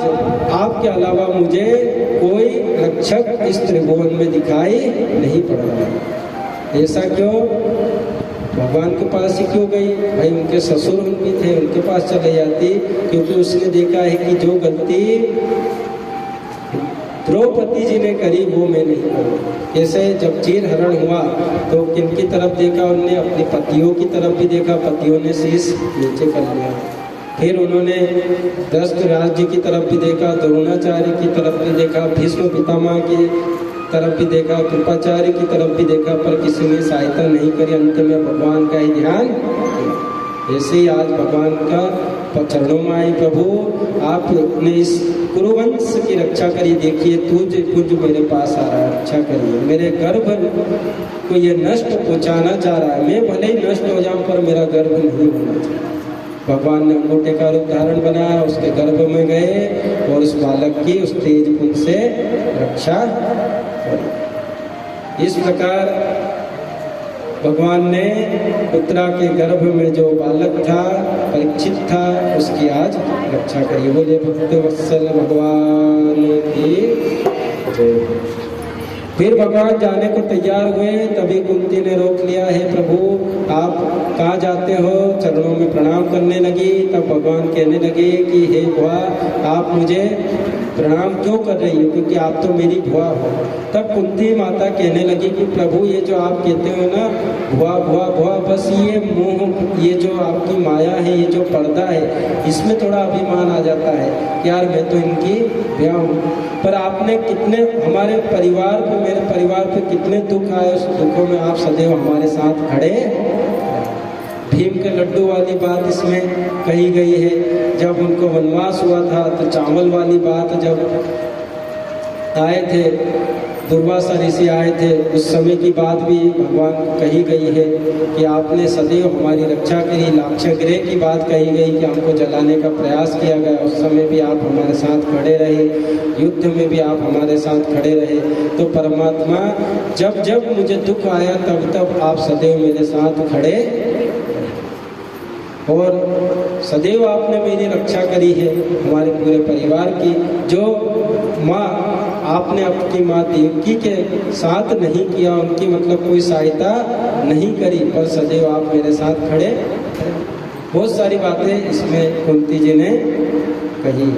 आपके अलावा मुझे कोई रक्षक इस त्रिभुवन में दिखाई नहीं पड़ रहा। ऐसा क्यों? भगवान के पास ही क्यों गई? भाई उनके ससुर भी थे, उनके पास चले जाती, क्योंकि उसने देखा है कि जो गलती द्रौपदी जी ने करी वो मैं नहीं करूँ। कैसे? जब चीर हरण हुआ तो किनकी तरफ देखा उनने? अपने पतियों की तरफ भी देखा, पतियों ने शीश नीचे कर लिया। फिर उन्होंने धृतराष्ट्र जी की तरफ भी देखा, द्रोणाचार्य की तरफ भी देखा, भीष्म पितामह की तरफ भी देखा, कृपाचार्य की तरफ भी देखा, पर किसी ने सहायता नहीं करी। अंत में भगवान का ही ध्यान। ऐसे ही आज भगवान का चरणों में आई, प्रभु आपने इस कुरुवंश की रक्षा करी। देखिए तुझ मेरे पास आ रहा है, रक्षा करिए। मेरे गर्भ को ये नष्ट पहुंचाना चाह रहा है, मैं भले ही नष्ट हो जाऊं पर मेरा गर्भ नहीं होना चाहिए। भगवान ने अंगूठे का रूप धारण बनाया, उसके गर्भ में गए और उस बालक की उस तेज पुंज से रक्षा करें। इस प्रकार भगवान ने उत्तरा के गर्भ में जो बालक था, परीक्षित था, उसकी आज रक्षा करी। बोले भक्त वत्सल भगवान की जय। फिर भगवान जाने को तैयार हुए, तभी कुंती ने रोक लिया, है प्रभु आप कहाँ जाते हो? चरणों में प्रणाम करने लगी। तब भगवान कहने लगे कि हे बुआ, आप मुझे प्रणाम क्यों कर रही हो, क्योंकि आप तो मेरी बुआ हो। तब कुंती माता कहने लगी कि प्रभु ये जो आप कहते हो ना बुआ बुआ बुआ, बस ये मोह, ये जो आपकी माया है, ये जो पर्दा है, इसमें थोड़ा अभिमान आ जाता है कि यार मैं तो इनकी ब्याह हूँ। पर आपने कितने हमारे परिवार पे, मेरे परिवार पे कितने दुख आए, उस दुखों में आप सदैव हमारे साथ खड़े। भीम के लड्डू वाली बात इसमें कही गई है। जब उनको वनवास हुआ था तो चावल वाली बात जब आए थे, दुर्वासा ऋषि आए थे, उस समय की बात भी भगवान कही गई है कि आपने सदैव हमारी रक्षा करी। लाक्षागृह की बात कही गई कि हमको जलाने का प्रयास किया गया, उस समय भी आप हमारे साथ खड़े रहे, युद्ध में भी आप हमारे साथ खड़े रहे। तो परमात्मा जब जब मुझे दुख आया तब तब आप सदैव मेरे साथ खड़े और सदैव आपने मेरी रक्षा करी है, हमारे पूरे परिवार की। जो माँ आपने आपकी माँ देवकी के साथ नहीं किया, उनकी मतलब कोई सहायता नहीं करी, पर सदैव आप मेरे साथ खड़े। बहुत सारी बातें इसमें कुंती जी ने कही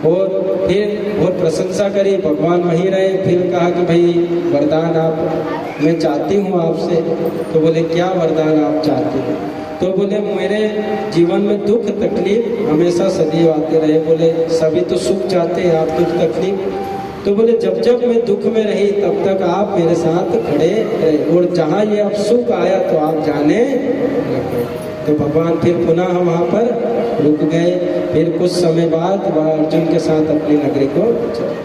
और फिर बहुत प्रशंसा करी। भगवान वहीं रहे। फिर कहा कि भाई वरदान आप मैं चाहती हूँ आपसे। तो बोले क्या वरदान आप चाहते हो? तो बोले मेरे जीवन में दुख तकलीफ हमेशा सदैव आते रहे। बोले सभी तो सुख चाहते हैं, आप दुख तकलीफ। तो बोले जब जब मैं दुख में रही तब तक आप मेरे साथ खड़े रहे, और जहाँ ये अब सुख आया तो आप जाने लगे। तो भगवान फिर पुनः वहाँ पर रुक गए। फिर कुछ समय बाद वह अर्जुन के साथ अपनी नगरी को चले।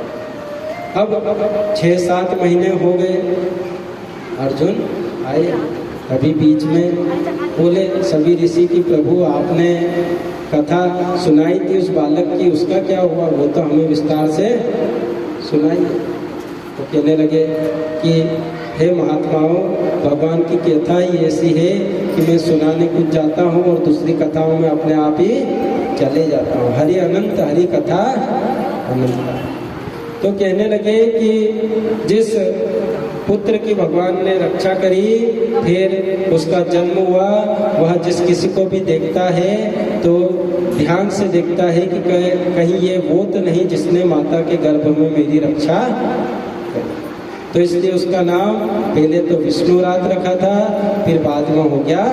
अब 6-7 महीने हो गए, अर्जुन आए। अभी बीच में बोले सभी ऋषि की प्रभु आपने कथा सुनाई थी उस बालक की, उसका क्या हुआ? वो तो हमें विस्तार से सुनाई। तो कहने लगे कि हे महात्माओं, भगवान की कथा ही ऐसी है कि मैं सुनाने कुछ जाता हूँ और दूसरी कथाओं में अपने आप ही चले जाता हूँ। हरि अनंत, हरि कथा अनंत। तो कहने लगे कि जिस पुत्र की भगवान ने रक्षा करी, फिर उसका जन्म हुआ, वह जिस किसी को भी देखता है तो ध्यान से देखता है कि कहीं ये वो तो नहीं जिसने माता के गर्भ में मेरी रक्षा करी। तो इसलिए उसका नाम पहले तो विष्णुरात रखा था, फिर बाद में हो गया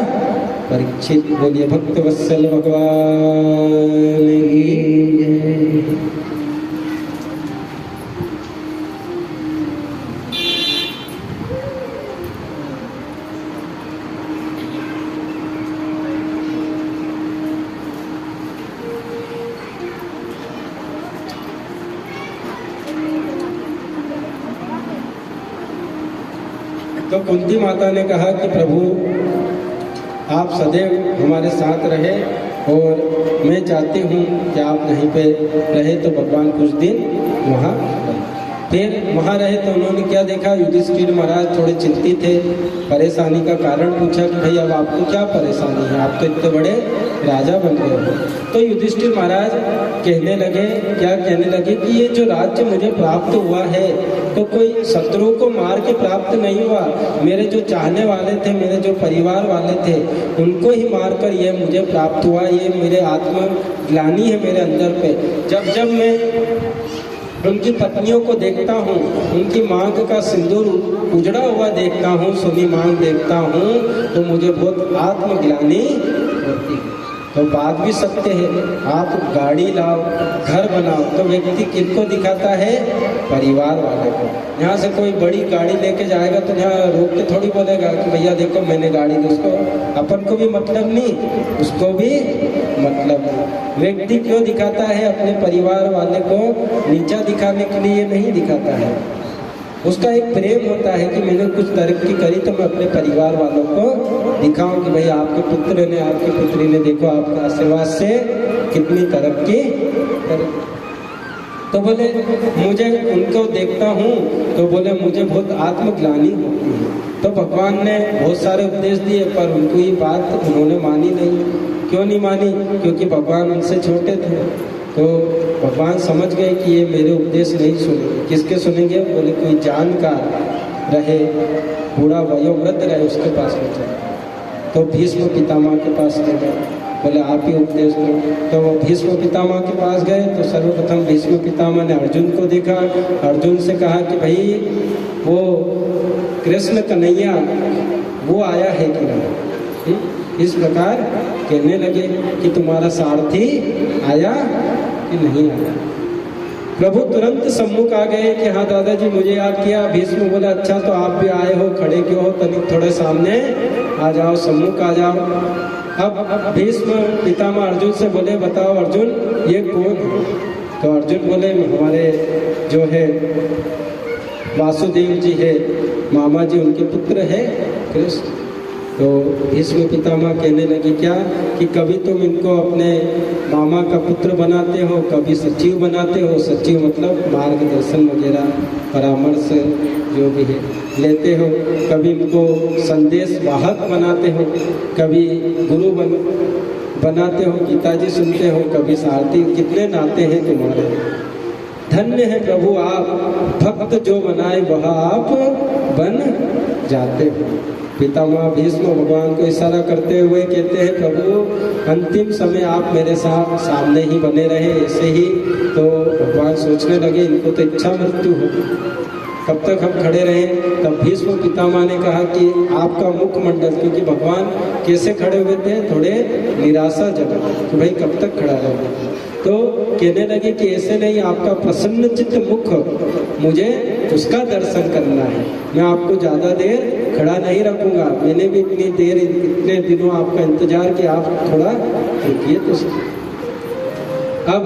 परीक्षित। बोलिए भक्त वत्सल भगवान की। तो कुंती माता ने कहा कि प्रभु आप सदैव हमारे साथ रहे और मैं चाहती हूँ कि आप यहीं पे रहे। तो भगवान कुछ दिन वहाँ फिर वहाँ रहे। तो उन्होंने क्या देखा, युधिष्ठिर महाराज थोड़े चिंतित थे। परेशानी का कारण पूछा कि भाई अब आपको क्या परेशानी है, आप तो इतने बड़े राजा बन गए हो। तो युधिष्ठिर महाराज कहने लगे, क्या कहने लगे कि ये जो राज्य मुझे प्राप्त हुआ है तो कोई शत्रु को मार के प्राप्त नहीं हुआ। मेरे जो चाहने वाले थे, मेरे जो परिवार वाले थे, उनको ही मार कर ये मुझे प्राप्त हुआ। ये मेरे आत्मग्लानि है मेरे अंदर पे। जब जब मैं उनकी पत्नियों को देखता हूँ, उनकी मांग का सिंदूर उजड़ा हुआ देखता हूँ, सुनी मांग देखता हूँ, तो मुझे बहुत आत्मग्लानि होती है। तो बात भी सत्य है। आप गाड़ी लाओ, घर बनाओ, तो व्यक्ति किनको दिखाता है? परिवार वाले को। यहाँ से कोई बड़ी गाड़ी लेके जाएगा तो यहाँ रोक के थोड़ी बोलेगा कि भैया देखो मैंने गाड़ी दी। उसको अपन को भी मतलब नहीं, उसको भी मतलब नहीं। व्यक्ति क्यों दिखाता है? अपने परिवार वाले को नीचा दिखाने के लिए नहीं दिखाता है। उसका एक प्रेम होता है कि मैंने कुछ तरक्की करी तो मैं अपने परिवार वालों को दिखाऊं कि भाई आपके पुत्र ने, आपकी पुत्री ने देखो आपके आशीर्वाद से कितनी तरक्की करी। तो बोले मुझे उनको देखता हूँ तो बोले मुझे बहुत आत्मग्लानि होती है। तो भगवान ने बहुत सारे उपदेश दिए पर उनको ये बात उन्होंने मानी नहीं। क्यों नहीं मानी? क्योंकि भगवान उनसे छोटे थे। तो भगवान समझ गए कि ये मेरे उपदेश नहीं सुनेंगे। किसके सुनेंगे? बोले कोई जानकार रहे, बूढ़ा वयोवृद्ध रहे, उसके पास में चले। तो भीष्म पितामह के पास ले गए, बोले आप ही उपदेश दो। तो वो भीष्म पितामह के पास गए तो सर्वप्रथम भीष्म पितामह ने अर्जुन को देखा। अर्जुन से कहा कि भाई वो कृष्ण कन्हैया वो आया है कि नहीं? इस प्रकार कहने लगे कि तुम्हारा सारथी आया कि नहीं आया। प्रभु तुरंत सम्मुख आ गए कि हाँ दादाजी मुझे याद किया। भीष्म बोला अच्छा तो आप भी आए हो, खड़े क्यों हो? तनिक थोड़े सामने आ जाओ, सम्मुख आ जाओ। अब भीष्म पितामह अर्जुन से बोले बताओ अर्जुन ये कौन है? तो अर्जुन बोले हमारे जो है वासुदेव जी है, मामा जी, उनके पुत्र है कृष्ण। तो भीष्म पितामह कहने लगे क्या कि कभी तुम इनको अपने मामा का पुत्र बनाते हो, कभी सचिव बनाते हो। सचिव मतलब मार्गदर्शन वगैरह परामर्श जो भी है लेते हो। कभी इनको संदेश वाहक बनाते हो, कभी गुरु बनाते हो, गीता जी सुनते हो, कभी सारथी। कितने नाते हैं तुम्हारे। धन्य है प्रभु आप, भक्त जो बनाए वह आप बन जाते हो। पितामह भीष्म भगवान को इशारा करते हुए कहते हैं प्रभु अंतिम समय आप मेरे साथ सामने ही बने रहे ऐसे ही। तो भगवान सोचने लगे इनको तो इच्छा मृत्यु हो, कब तक हम खड़े रहें। तब भीष्म पितामह ने कहा कि आपका मुखमंडल, क्योंकि भगवान कैसे खड़े हुए थे, थोड़े निराशाजनक कि भाई कब तक खड़ा रहोगे। तो कहने लगे कि ऐसे नहीं, आपका प्रसन्न चित्त मुख मुझे उसका दर्शन करना है। मैं आपको ज़्यादा देर खड़ा नहीं रखूंगा। मैंने भी इतनी देर इतने दिनों आपका इंतजार किया, आप थोड़ा रुकिए तो। अब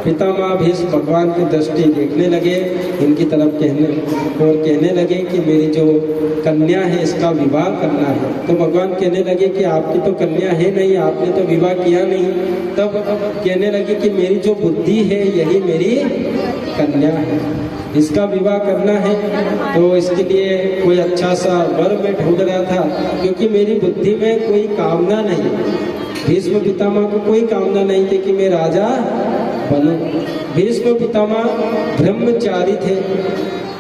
पितामह भीष्म भगवान की दृष्टि देखने लगे इनकी तरफ, कहने लगे कि मेरी जो कन्या है इसका विवाह करना है। तो भगवान कहने लगे कि आपकी तो कन्या है नहीं, आपने तो विवाह किया नहीं। तब कहने लगे कि मेरी जो बुद्धि है यही मेरी कन्या है, इसका विवाह करना है। तो इसके लिए कोई अच्छा सा वर मैं ढूंढ रहा था, क्योंकि मेरी बुद्धि में कोई कामना नहीं। भीष्म पितामह को कोई कामना नहीं थी कि मैं राजा बनूं। भीष्म पितामह ब्रह्मचारी थे,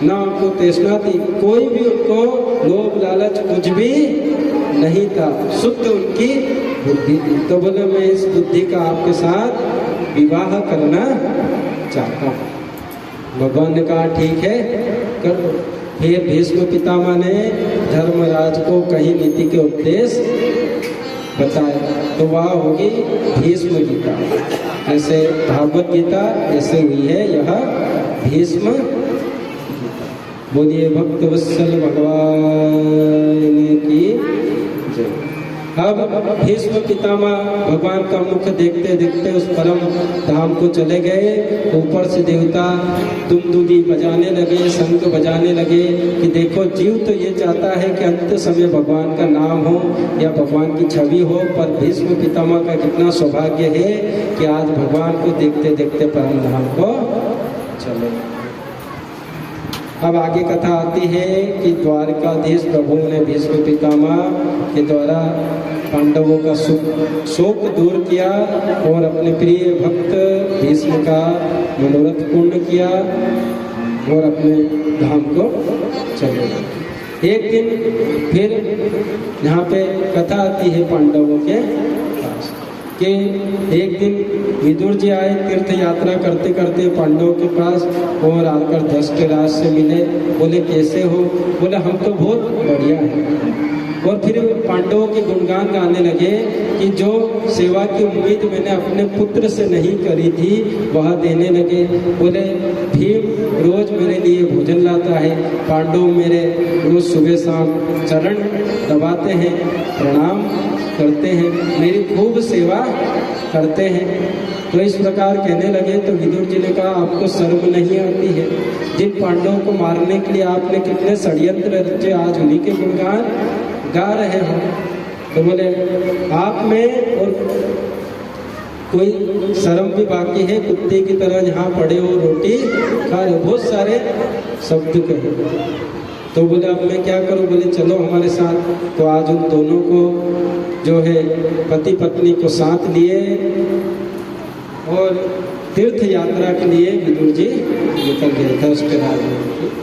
ना उनको तृष्णा थी, कोई भी उनको लोभ लालच कुछ भी नहीं था, शुद्ध उनकी बुद्धि थी। तो बोले मैं इस बुद्धि का आपके साथ विवाह करना चाहता हूँ। भगवान ने कहा ठीक है कर दो। फिर भीष्म पितामह ने धर्मराज को कई नीति के उपदेश बताया। तो वह होगी भीष्म गीता। जैसे भागवत गीता ऐसे हुई है यह भीष्म गीता। बोलिए भक्त वत्सल भगवान की जय। अब भीष्म पितामह भगवान का मुख देखते देखते उस परम धाम को चले गए। ऊपर से देवता दुमदुमी बजाने लगे, शंख बजाने लगे कि देखो जीव तो ये चाहता है कि अंत समय भगवान का नाम हो या भगवान की छवि हो, पर भीष्म पितामह का कितना सौभाग्य है कि आज भगवान को देखते देखते परम धाम को चले। अब आगे कथा आती है कि द्वारकाधीश प्रभु ने भीष्म पितामह के द्वारा पांडवों का शोक दूर किया और अपने प्रिय भक्त भीष्म का मनोरथ पूर्ण किया और अपने धाम को चले गए। एक दिन फिर यहाँ पे कथा आती है पांडवों के पास कि एक दिन विदुर जी आए तीर्थ यात्रा करते करते पांडवों के पास और आकर धृतराष्ट्र से मिले। बोले कैसे हो? बोले हम तो बहुत बढ़िया हैं। और फिर पांडवों के गुणगान गाने लगे कि जो सेवा की उम्मीद मैंने अपने पुत्र से नहीं करी थी वह देने लगे। बोले भीम रोज मेरे लिए भोजन लाता है, पांडव मेरे रोज सुबह शाम चरण दबाते हैं, प्रणाम करते हैं, मेरी खूब सेवा करते हैं। तो इस प्रकार कहने लगे तो विदुर जी ने कहा आपको शर्म नहीं आती है? जिन पांडवों को मारने के लिए आपने कितने षड्यंत्र रचे, आज उन्हीं के गुणगान गा रहे हो। तो बोले आप में और कोई शर्म भी बाकी है, कुत्ते की तरह जहाँ पड़े हो रोटी खा रहे, बहुत सारे शब्द कहे। तो बोले अब मैं क्या करूं? बोले चलो हमारे साथ। तो आज उन दोनों को जो है पति पत्नी को साथ लिए और तीर्थ यात्रा के लिए विदुर जी निकल गए थे उसके राज में।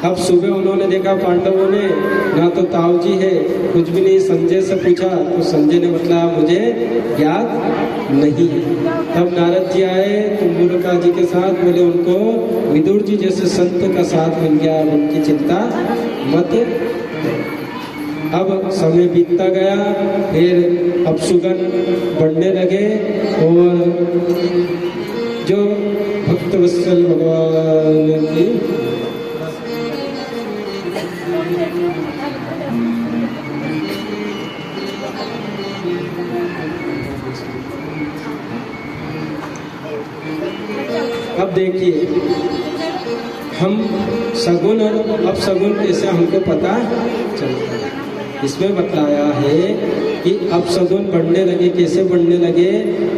अब सुबह उन्होंने देखा पांडवों ने ना तो ताऊ जी है, कुछ भी नहीं। संजय से पूछा तो संजय ने बताया मुझे ज्ञात नहीं है। तब नारद जी आए तुम्बुरुका जी के साथ, बोले उनको विदुर जी जैसे संत का साथ मिल गया, उनकी चिंता मत। अब समय बीतता गया, फिर अपशुगन बढ़ने लगे और जो भक्तवत्सल भगवान की अब देखिए हम सगुन और अपसगुन कैसे हमको पता चलता है। इसमें बताया है कि अपसगुन बढ़ने लगे। कैसे बढ़ने लगे?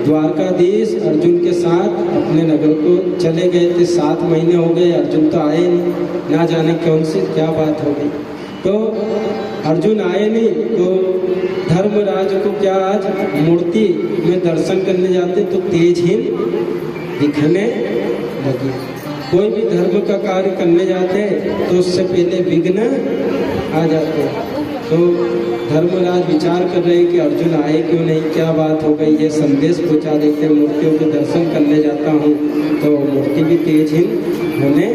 द्वारकाधीश अर्जुन के साथ अपने नगर को चले गए थे। 7 महीने हो गए, अर्जुन तो आए नहीं, ना जाने कौन सी क्या बात हो गई। तो अर्जुन आए नहीं तो धर्मराज को क्या आज मूर्ति में दर्शन करने जाते तो तेजहीन दिखने लगी। कोई भी धर्म का कार्य करने जाते तो उससे पहले विघ्न आ जाते। तो धर्मराज विचार कर रहे कि अर्जुन आए क्यों नहीं, क्या बात हो गई, ये संदेश पहुंचा देते। मूर्तियों के दर्शन करने जाता हूँ तो मूर्ति भी तेजहीन होने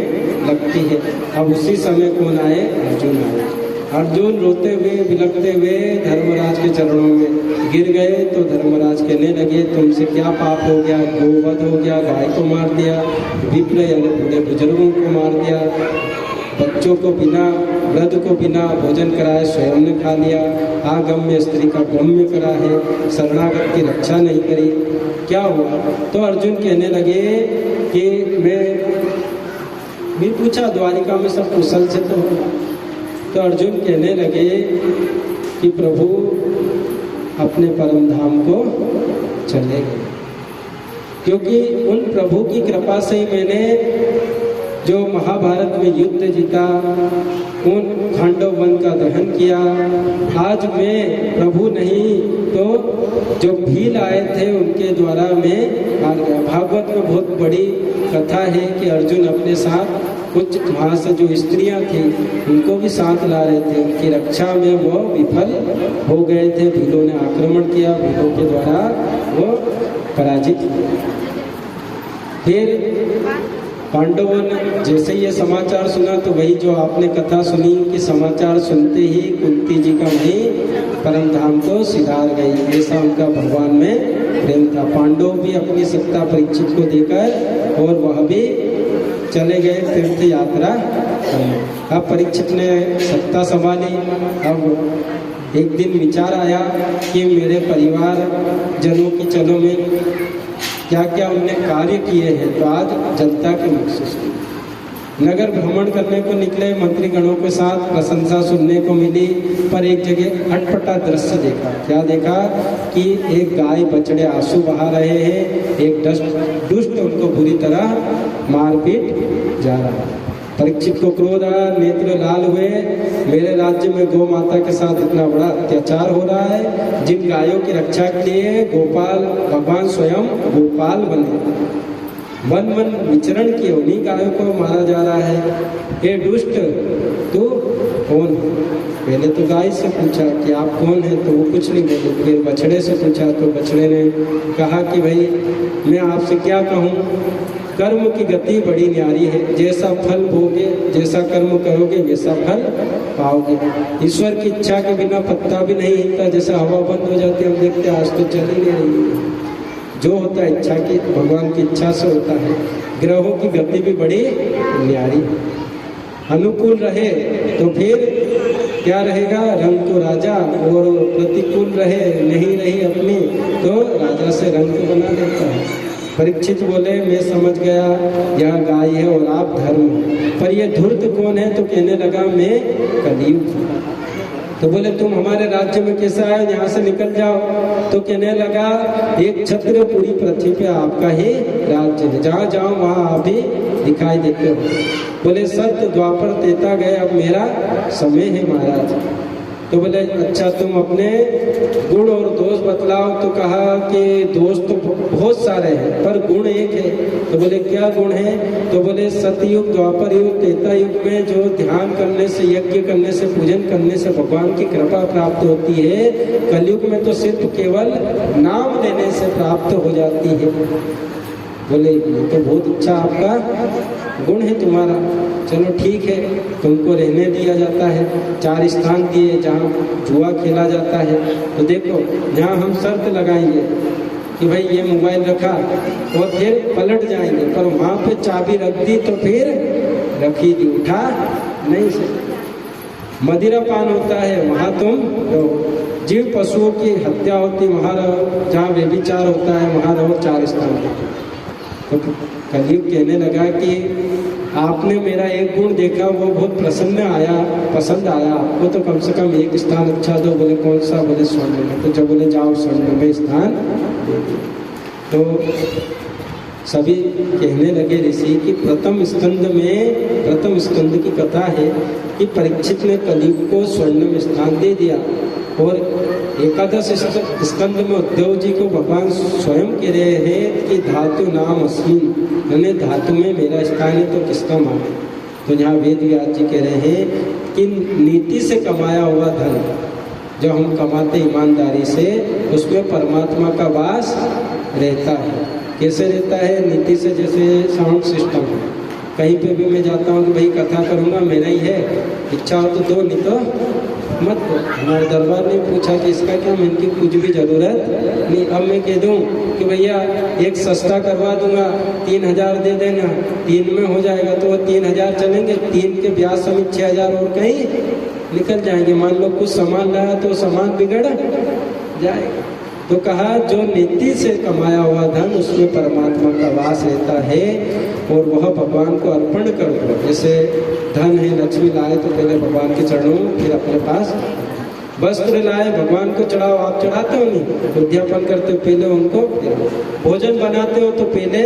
लगती है। अब उसी समय कौन आए? अर्जुन आए। अर्जुन रोते हुए बिलखते हुए धर्मराज के चरणों में गिर गए। तो धर्मराज कहने लगे तुमसे क्या पाप हो गया? गोवध हो गया, गाय को मार दिया, विप्र यानी बूढ़े बुजुर्गों को मार दिया, बच्चों को बिना वृद्ध को बिना भोजन कराए स्वयं ने खा लिया, आगम्य स्त्री का गम्य करा है, शरणागत की रक्षा नहीं करी, क्या हुआ? तो अर्जुन कहने लगे कि मैं भी पूछा द्वारिका में सब कुशल से तो अर्जुन कहने लगे कि प्रभु अपने परम धाम को चले गए, क्योंकि उन प्रभु की कृपा से ही मैंने जो महाभारत में युद्ध जीता, उन खांडव वन का दहन किया। आज मैं प्रभु नहीं तो जो भील आए थे उनके द्वारा मैं हार गया। भागवत में बहुत बड़ी कथा है कि अर्जुन अपने साथ कुछ वहाँ से जो स्त्रियां थी उनको भी साथ ला रहे थे, उनकी रक्षा में वो विफल हो गए थे। भीलों ने आक्रमण किया, भीलों के द्वारा वो पराजित हुए। फिर पांडवों ने जैसे ये समाचार सुना तो वही जो आपने कथा सुनी कि समाचार सुनते ही कुंती जी का वही परम धाम को सिधार गई। ऐसा उनका भगवान में प्रेम था। पांडव भी अपनी सत्ता परीक्षित को देकर और वह भी चले गए तीर्थ यात्रा करने। अब परीक्षित ने सत्ता संभाली। अब एक दिन विचार आया कि मेरे परिवार जनों की चलो में क्या क्या उनने कार्य किए हैं, तो आज जनता के मुख से सुनी। नगर भ्रमण करने को निकले मंत्री गणों के साथ, प्रशंसा सुनने को मिली, पर एक जगह अटपटा दृश्य देखा। क्या देखा कि एक गाय बछड़े आंसू बहा रहे हैं, एक दुष्ट उनको बुरी तरह मारपीट जा रहा है। परीक्षित को क्रोध आया, नेत्र लाल हुए। मेरे राज्य में गौ माता के साथ इतना बड़ा अत्याचार हो रहा है, जिन गायों की रक्षा के लिए गोपाल भगवान स्वयं गोपाल बने, वन वन विचरण किए, उन्हीं गायों को मारा जा रहा है। हे दुष्ट, तू कौन है? पहले तो गाय से पूछा कि आप कौन हैं, तो वो कुछ नहीं बोले। फिर बछड़े से पूछा तो बछड़े ने कहा कि भाई मैं आपसे क्या कहूँ, कर्म की गति बड़ी न्यारी है, जैसा फल बोगे, जैसा कर्म करोगे वैसा फल पाओगे। ईश्वर की इच्छा के बिना पत्ता भी नहीं हिलता, जैसा हवा बंद हो जाती है हम देखते हैं, आज तो चल ही नहीं रही है। जो होता है इच्छा की, भगवान की इच्छा से होता है। ग्रहों की गति भी बड़ी न्यारी, अनुकूल रहे तो फिर क्या रहेगा, रंग तो राजा, और प्रतिकूल रहे नहीं रही अपनी तो राजा से रंग बना देता है। परीक्षित बोले मैं समझ गया यह गाय है और आप धर्म, पर यह धूर्त कौन है? तो कहने लगा मैं कलयुग। तो बोले तुम हमारे राज्य में कैसे आए, यहाँ से निकल जाओ। तो कहने लगा एक छत्र पूरी पृथ्वी पे आपका ही राज्य है, जहाँ जाओ वहाँ आप ही दिखाई देते हो। बोले सत्य द्वापर त्रेता गए, अब मेरा समय है महाराज। तो बोले अच्छा तुम अपने गुण और दोष बतलाओ। तो कहा कि दोष तो बहुत सारे हैं पर गुण एक है। तो बोले क्या गुण है? तो बोले सतयुग द्वापर युग त्रेता युग में जो ध्यान करने से, यज्ञ करने से, पूजन करने से भगवान की कृपा प्राप्त होती है, कलयुग में तो सिर्फ केवल नाम लेने से प्राप्त हो जाती है। बोले तो बहुत अच्छा आपका गुण है तुम्हारा, चलो ठीक है, तुमको रहने दिया जाता है। 4 स्थान दिए जहाँ जुआ खेला जाता है। तो देखो जहाँ हम शर्त लगाएंगे कि भाई ये मोबाइल रखा और फिर पलट जाएंगे, पर वहाँ पे चाबी रख दी तो फिर रखी दी, उठा नहीं सकते। मदिरा पान होता है वहाँ तुम रहो, जीव पशुओं की हत्या होती वहाँ रहो, जहाँ व्यभिचार होता है वहाँ रहो, 4 स्थान। तो कलयुग कहने लगा कि आपने मेरा एक गुण देखा, वो बहुत पसंद आया आपको, तो कम से कम एक स्थान अच्छा दो। बोले कौन सा? बोले स्वर्ण में। तो जब बोले जाओ स्वर्ण में स्थान। तो सभी कहने लगे ऋषि कि प्रथम स्कंद की कथा है कि परीक्षित ने कलयुग को स्वर्ण में स्थान दे दिया, और एकादश स्कंद में उद्धव जी को भगवान स्वयं कह रहे हैं कि धातु नाम अस्मिन, मैंने धातु में मेरा स्थान है, तो किसका माने? तो यहाँ वेद व्यास जी कह रहे हैं कि नीति से कमाया हुआ धन जो हम कमाते ईमानदारी से, उसमें परमात्मा का वास रहता है। कैसे रहता है? नीति से, जैसे साउंड सिस्टम है, कहीं पे भी मैं जाता हूँ कि भाई कथा करूँगा, मेरा ही है, इच्छा हो तो दो, नहीं तो मत दो। हमारे दरबार ने पूछा कि इसका क्या, मैं इनकी कुछ भी जरूरत नहीं। अब मैं कह दूँ कि भैया एक सस्ता करवा दूंगा, 3000 दे देना, 3 में हो जाएगा, तो वो 3000 चलेंगे, 3 के ब्याज समेत 6000 और कहीं निकल जाएंगे। मान लो कुछ सामान लाया तो सामान बिगड़ जाएगा। तो कहा जो नीति से कमाया हुआ धन उसमें परमात्मा का वास रहता है, और वह भगवान को अर्पण कर दो। जैसे धन है, लक्ष्मी लाए तो पहले भगवान के चरणों, फिर अपने पास वस्त्र लाए भगवान को चढ़ाओ। आप चढ़ाते हो नहीं, उद्यापन करते हो पहले उनको, फिर भोजन बनाते हो तो पहले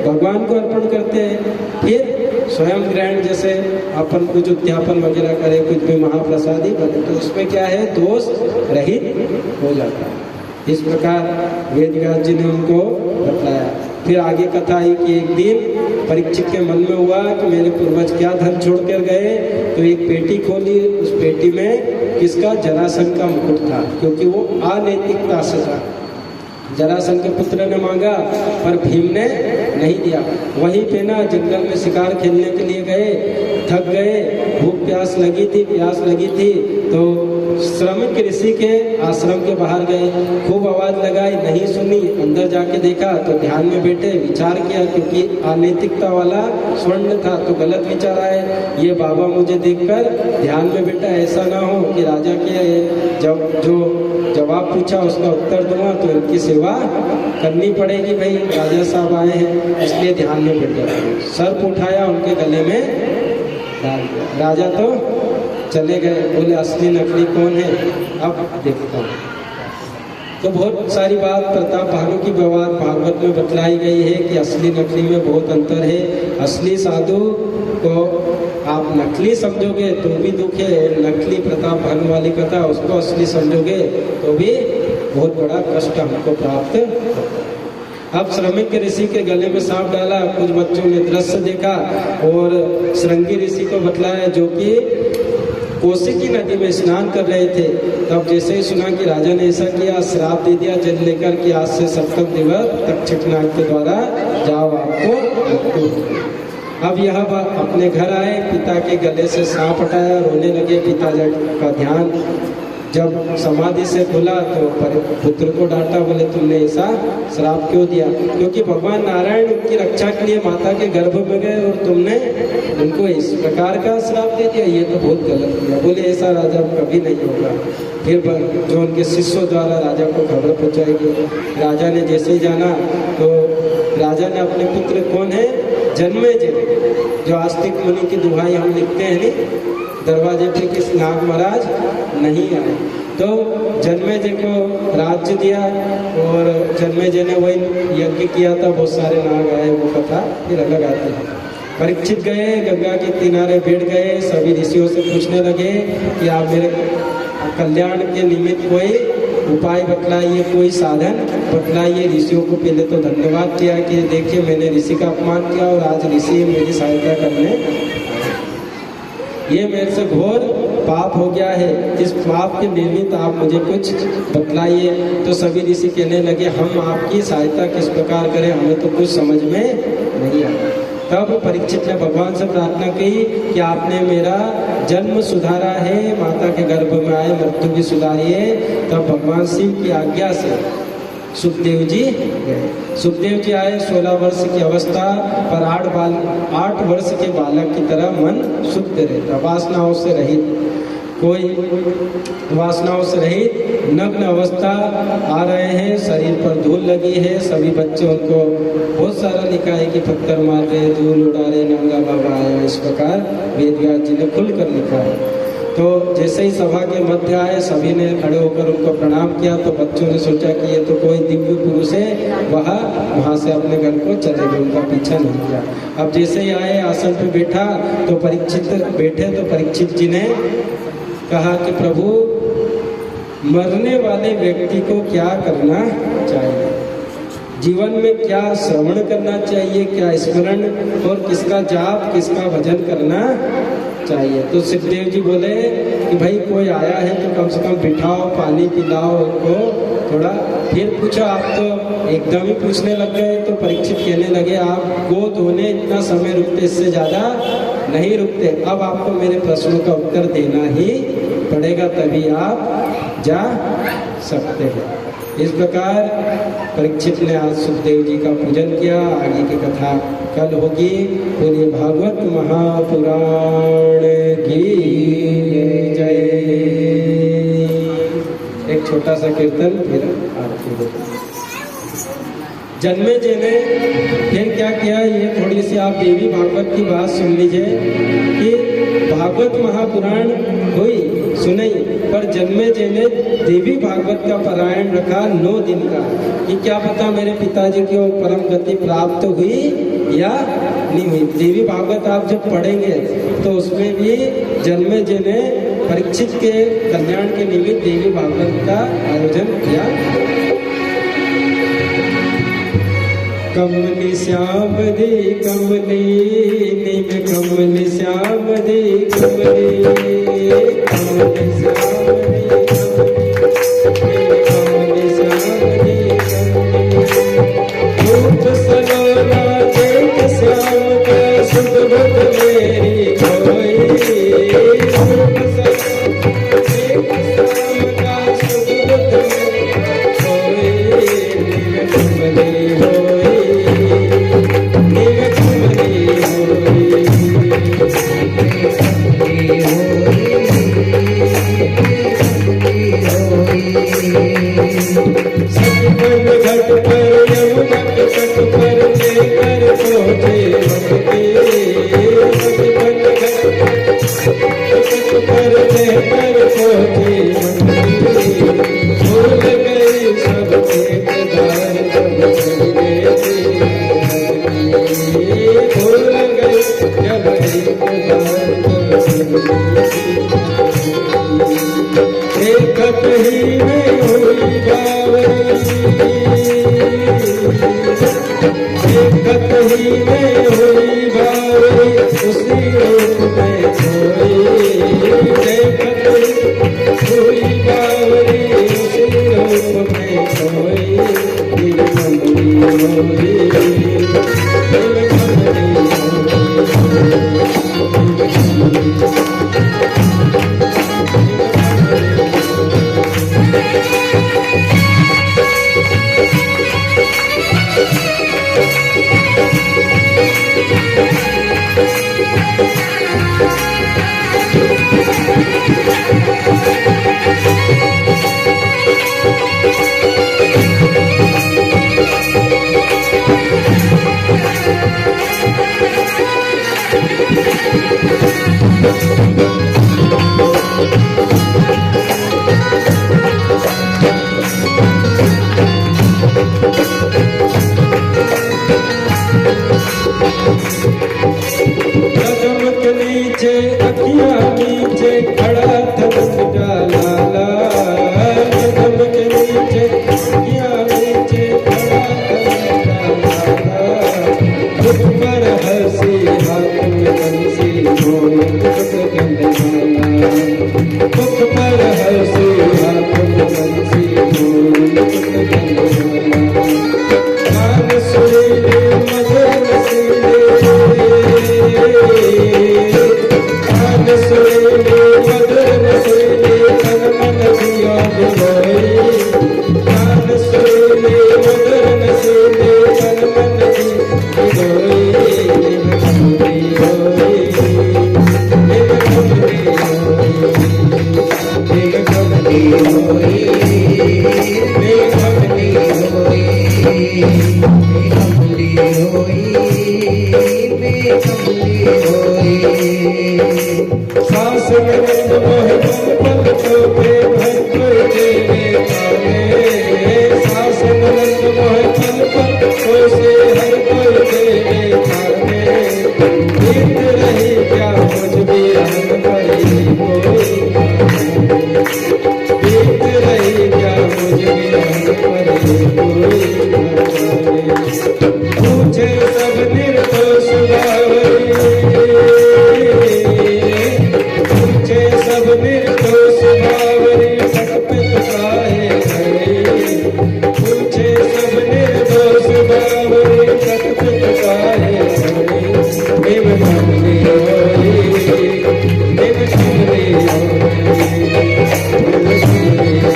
भगवान को अर्पण करते हैं, फिर स्वयं ग्रहण, जैसे अपन कुछ उद्यापन वगैरह करे, कुछ भी महाप्रसादी बने, तो उसमें क्या है, दोष रहित हो जाता है। इस प्रकार वेद व्यास जी ने उनको बतलाया। फिर आगे कथा आई कि एक दिन परीक्षित के मन में हुआ कि मेरे पूर्वज क्या धन छोड़कर गए। तो एक पेटी खोली, उस पेटी में किसका? जरासंध का मुकुट था, क्योंकि वो अनैतिकता से था। जरासंध के पुत्र ने मांगा पर भीम ने नहीं दिया। वहीं पे ना जंगल में शिकार खेलने के लिए गए, थक गए, भूख प्यास लगी थी, तो श्रमिक ऋषि के आश्रम के बाहर गए, खूब आवाज लगाई, नहीं सुनी। अंदर जाके देखा तो ध्यान में बैठे, विचार किया, क्योंकि अनैतिकता वाला स्वर्ण था तो गलत विचार आए, ये बाबा मुझे देखकर ध्यान में बैठा, ऐसा ना हो कि राजा के जो जवाब पूछा उसका उत्तर दूंगा तो इनकी सेवा करनी पड़ेगी, भाई राजा साहब आए हैं, इसलिए ध्यान में बैठ गया। सर्प उठाया, उनके गले में डाल दिया। राजा तो चले गए। बोले असली नकली कौन है, अब देखता हूँ। तो बहुत सारी बात प्रताप भानु की व्यवहार भागवत में बतलाई गई है कि असली नकली में बहुत अंतर है। असली साधु को आप नकली समझोगे तो भी दुख है, नकली प्रताप भानु वाली कथा उसको असली समझोगे तो भी बहुत बड़ा कष्ट हमको प्राप्त। अब श्रमिक ऋषि के गले में सांप डाला, कुछ बच्चों ने दृश्य देखा और श्रृंगी ऋषि को बतलाया, जो कि कोसी नदी में स्नान कर रहे थे। तब जैसे ही सुना कि राजा ने ऐसा किया, श्राप दे दिया जल लेकर कि आज से सप्तम दिवस तक छठनाग के द्वारा जाओ, आपको। अब यह अपने घर आए, पिता के गले से सांप हटाया, रोने लगे। पिताजी का ध्यान जब समाधि से खुला तो पुत्र को डांटा, बोले तुमने ऐसा श्राप क्यों दिया? क्योंकि भगवान नारायण उनकी रक्षा के लिए माता के गर्भ में गए और तुमने उनको इस प्रकार का श्राप दे दिया, ये तो बहुत गलत किया। बोले ऐसा राजा कभी नहीं होगा। फिर जो उनके शिष्यों द्वारा राजा को खबर पहुंचाएगी। राजा ने जैसे ही जाना तो राजा ने अपने पुत्र कौन है, जन्मेजय, जो आस्तिक मुनि की दुहाई हम लिखते हैं नहीं, दरवाजे पे किस नाग महाराज नहीं आए, तो जन्मेजय को राज्य दिया और जन्मेजय ने वही यज्ञ किया था, बहुत सारे नाग आए, वो कथा फिर अलग आती है। परीक्षित गए, गंगा के किनारे बैठ गए, सभी ऋषियों से पूछने लगे कि आप मेरे कल्याण के निमित्त कोई उपाय बतलाइए, कोई साधन बतलाइए। ऋषियों को पहले तो धन्यवाद दिया कि देखिए मैंने ऋषि का अपमान किया और आज ऋषि मेरी सहायता करने, ये मेरे से घोर पाप हो गया है, इस पाप के निमित्त आप मुझे कुछ बतलाइए। तो सभी ऋषि कहने लगे हम आपकी सहायता किस प्रकार करें, हमें तो कुछ समझ में नहीं आया। तब परीक्षित ने भगवान से प्रार्थना की कि आपने मेरा जन्म सुधारा है, माता के गर्भ में आए मृत्यु भी सुधारी है। तब भगवान शिव की आज्ञा से सुखदेव जी गए। सुखदेव जी आए, 16 वर्ष की अवस्था पर 8 वर्ष के बालक की तरह मन शुद्ध रहता, वासनाओं से रहित, कोई वासनाओं से रहित नग्न अवस्था आ रहे हैं, शरीर पर धूल लगी है। सभी बच्चे उनको बहुत सारा लिखा है कि पत्थर मार रहे, धूल उड़ा रहे, नंगा बाबा आया, इस प्रकार वेदव्यास जी ने खुलकर लिखा है। तो जैसे ही सभा के मध्य आए, सभी ने खड़े होकर उनको प्रणाम किया। तो बच्चों ने सोचा कि ये तो कोई दिव्य पुरुष है, वहाँ से अपने घर को चले गए, उनका पीछा नहीं किया। अब जैसे ही आए, आसन पे बैठा तो परीक्षित बैठे, तो परीक्षित जी ने कहा कि प्रभु मरने वाले व्यक्ति को क्या करना चाहिए, जीवन में क्या श्रवण करना चाहिए, क्या स्मरण और किसका जाप, किसका भजन करना चाहिए। तो सुखदेव जी बोले कि भाई कोई आया है तो कम से कम बिठाओ, पानी पिलाओ उनको थोड़ा। फिर पूछो, आप तो एकदम ही पूछने लग गए। तो परीक्षित कहने लगे आप गोद होने इतना समय रुकते, इससे ज़्यादा नहीं रुकते। अब आपको मेरे प्रश्नों का उत्तर देना ही पड़ेगा, तभी आप जा सकते हैं। इस प्रकार परीक्षित ने आज सुखदेव जी का पूजन किया। आगे की कथा कल होगी। बोलिए भागवत महापुराण की जय। एक छोटा सा कीर्तन फिर आरती होगी। जन्मेजय ने फिर क्या किया, ये थोड़ी सी आप देवी भागवत की बात सुन लीजिए कि भागवत महापुराण हुई सुनाई, पर जन्मेजय ने देवी भागवत का पारायण रखा 9 दिन का, कि क्या पता मेरे पिताजी को परम गति प्राप्त हुई या नहीं हुई। देवी भागवत आप जब पढ़ेंगे तो उसमें भी जन्मेजय ने परीक्षित के कल्याण के निमित्त देवी भागवत का आयोजन किया। कमली श्याम दे कमली, नीम कमली श्याम दे कमली, कमली श्याम दे कमली, श्याम दे कमली। रूप सलोना देख श्याम का, सुध बुध मेरी खोई। रूप सलोना देख श्याम का, सुध बुध मेरी खोई। कमली होई, घट पर यमुना के तट पर लेकर पहुँचे भक्ति। तट पर लेकर पहुँचे भक्ति। भूल गई सबके केदार, सब भूल गई जब एकत ही में हुई बावरी, एकत ही में हुई बावरी, उसी रूप में खोई। एकत ही हुई बावरी, उसी रूप में खोई। दिल कमली मोरी, दिल कमली कदम के नीचे अखियां नीचे खड़ा था उनका लाला, कदम के नीचे अखियां नीचे खड़ा था उनका लाला, मुझ पर हंसी हाथ में बंसी ढोल गले वाला, मुझ पर हंसी हाथ में बंसी ढोल गले वाला, कान सुरीले मधुर नसीले, कान सुरीले मधुर नसीले तन मन दिया डुबोई, कान सुरीले मधुर नसीले तन मन दिया डुबोई, कमली होई, कमली होई, कमली होई, सास ननद मोह पल पल पे भर कोई तेरे ताने, सास ननद मोह पल पल से हर कोई तेरे ताने, बीत रही क्या मुझ भी हन परी कोई, बीत रही क्या मुझ भी हन परी कोई, पूछे सब निर्दोष बावरी, पूछे सब निर्दोष बावरी पटपट काहे घरे, पूछे सब निर्दोष बावरी पटपट काहे घरे, देव कमली होई, देव कमली होई, देव कमली होई।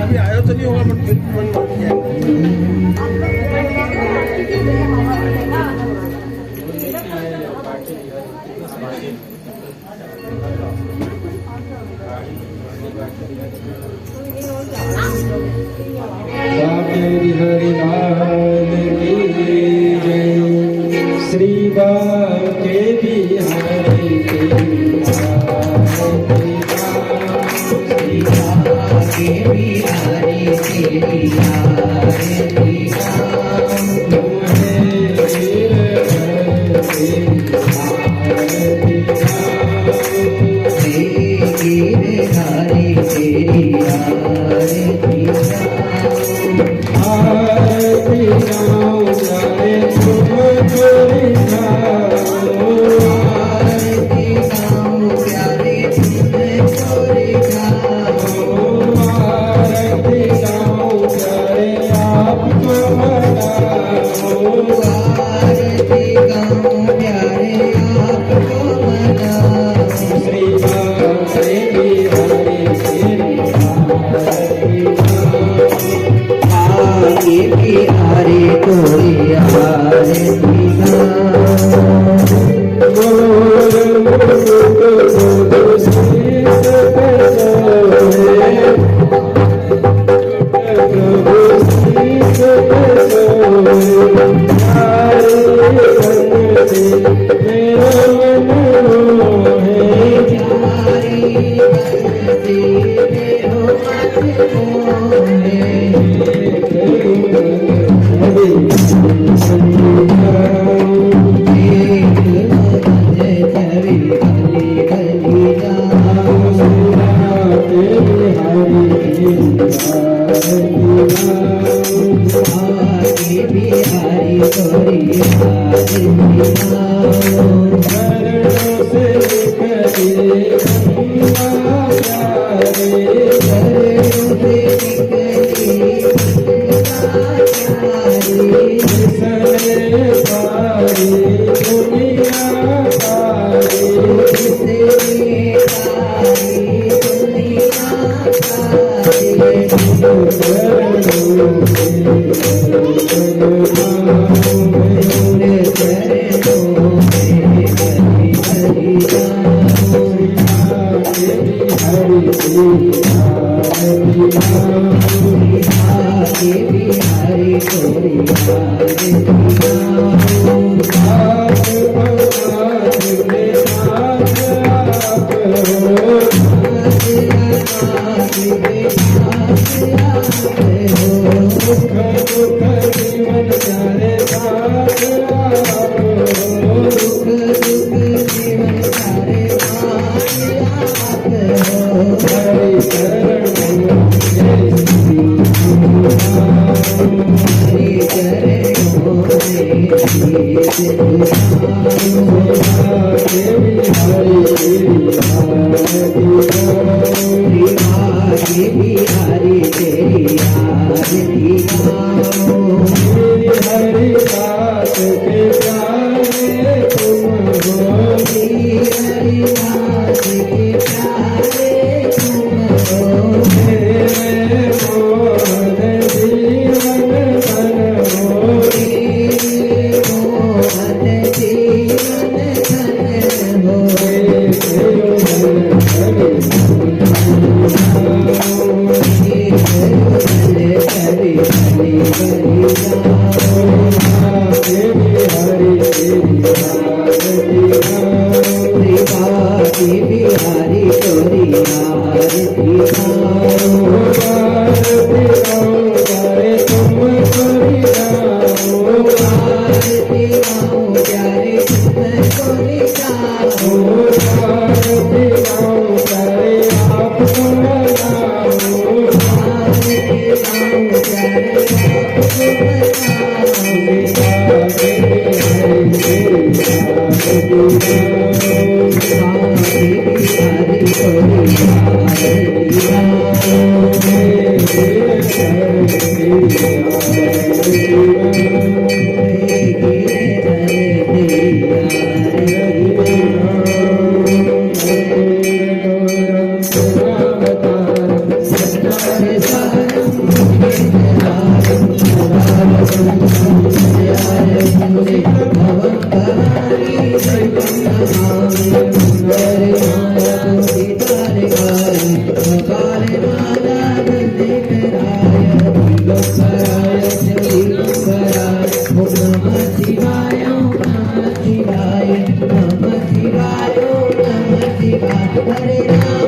अभी आयो तो नहीं होगा मन मत किया। बाके बिहारी लाल की जय, श्री बाके बिहारी की श्री बाके बिहारी तेरी आरती गाऊं। गिरधारी तेरी आरती आरती गाऊं जाए तुम गोरी गाऊं, आरती गाऊं प्यारे तुम गोरी गाऊं। आरती गाऊं प्यारे आपको मनाऊं, आरती गाऊं प्यारे आपको मनाऊं। श्री बाके बिहारी तेरी आरती गाऊं। आगे बिहारी कोई आरती गाऊं। Para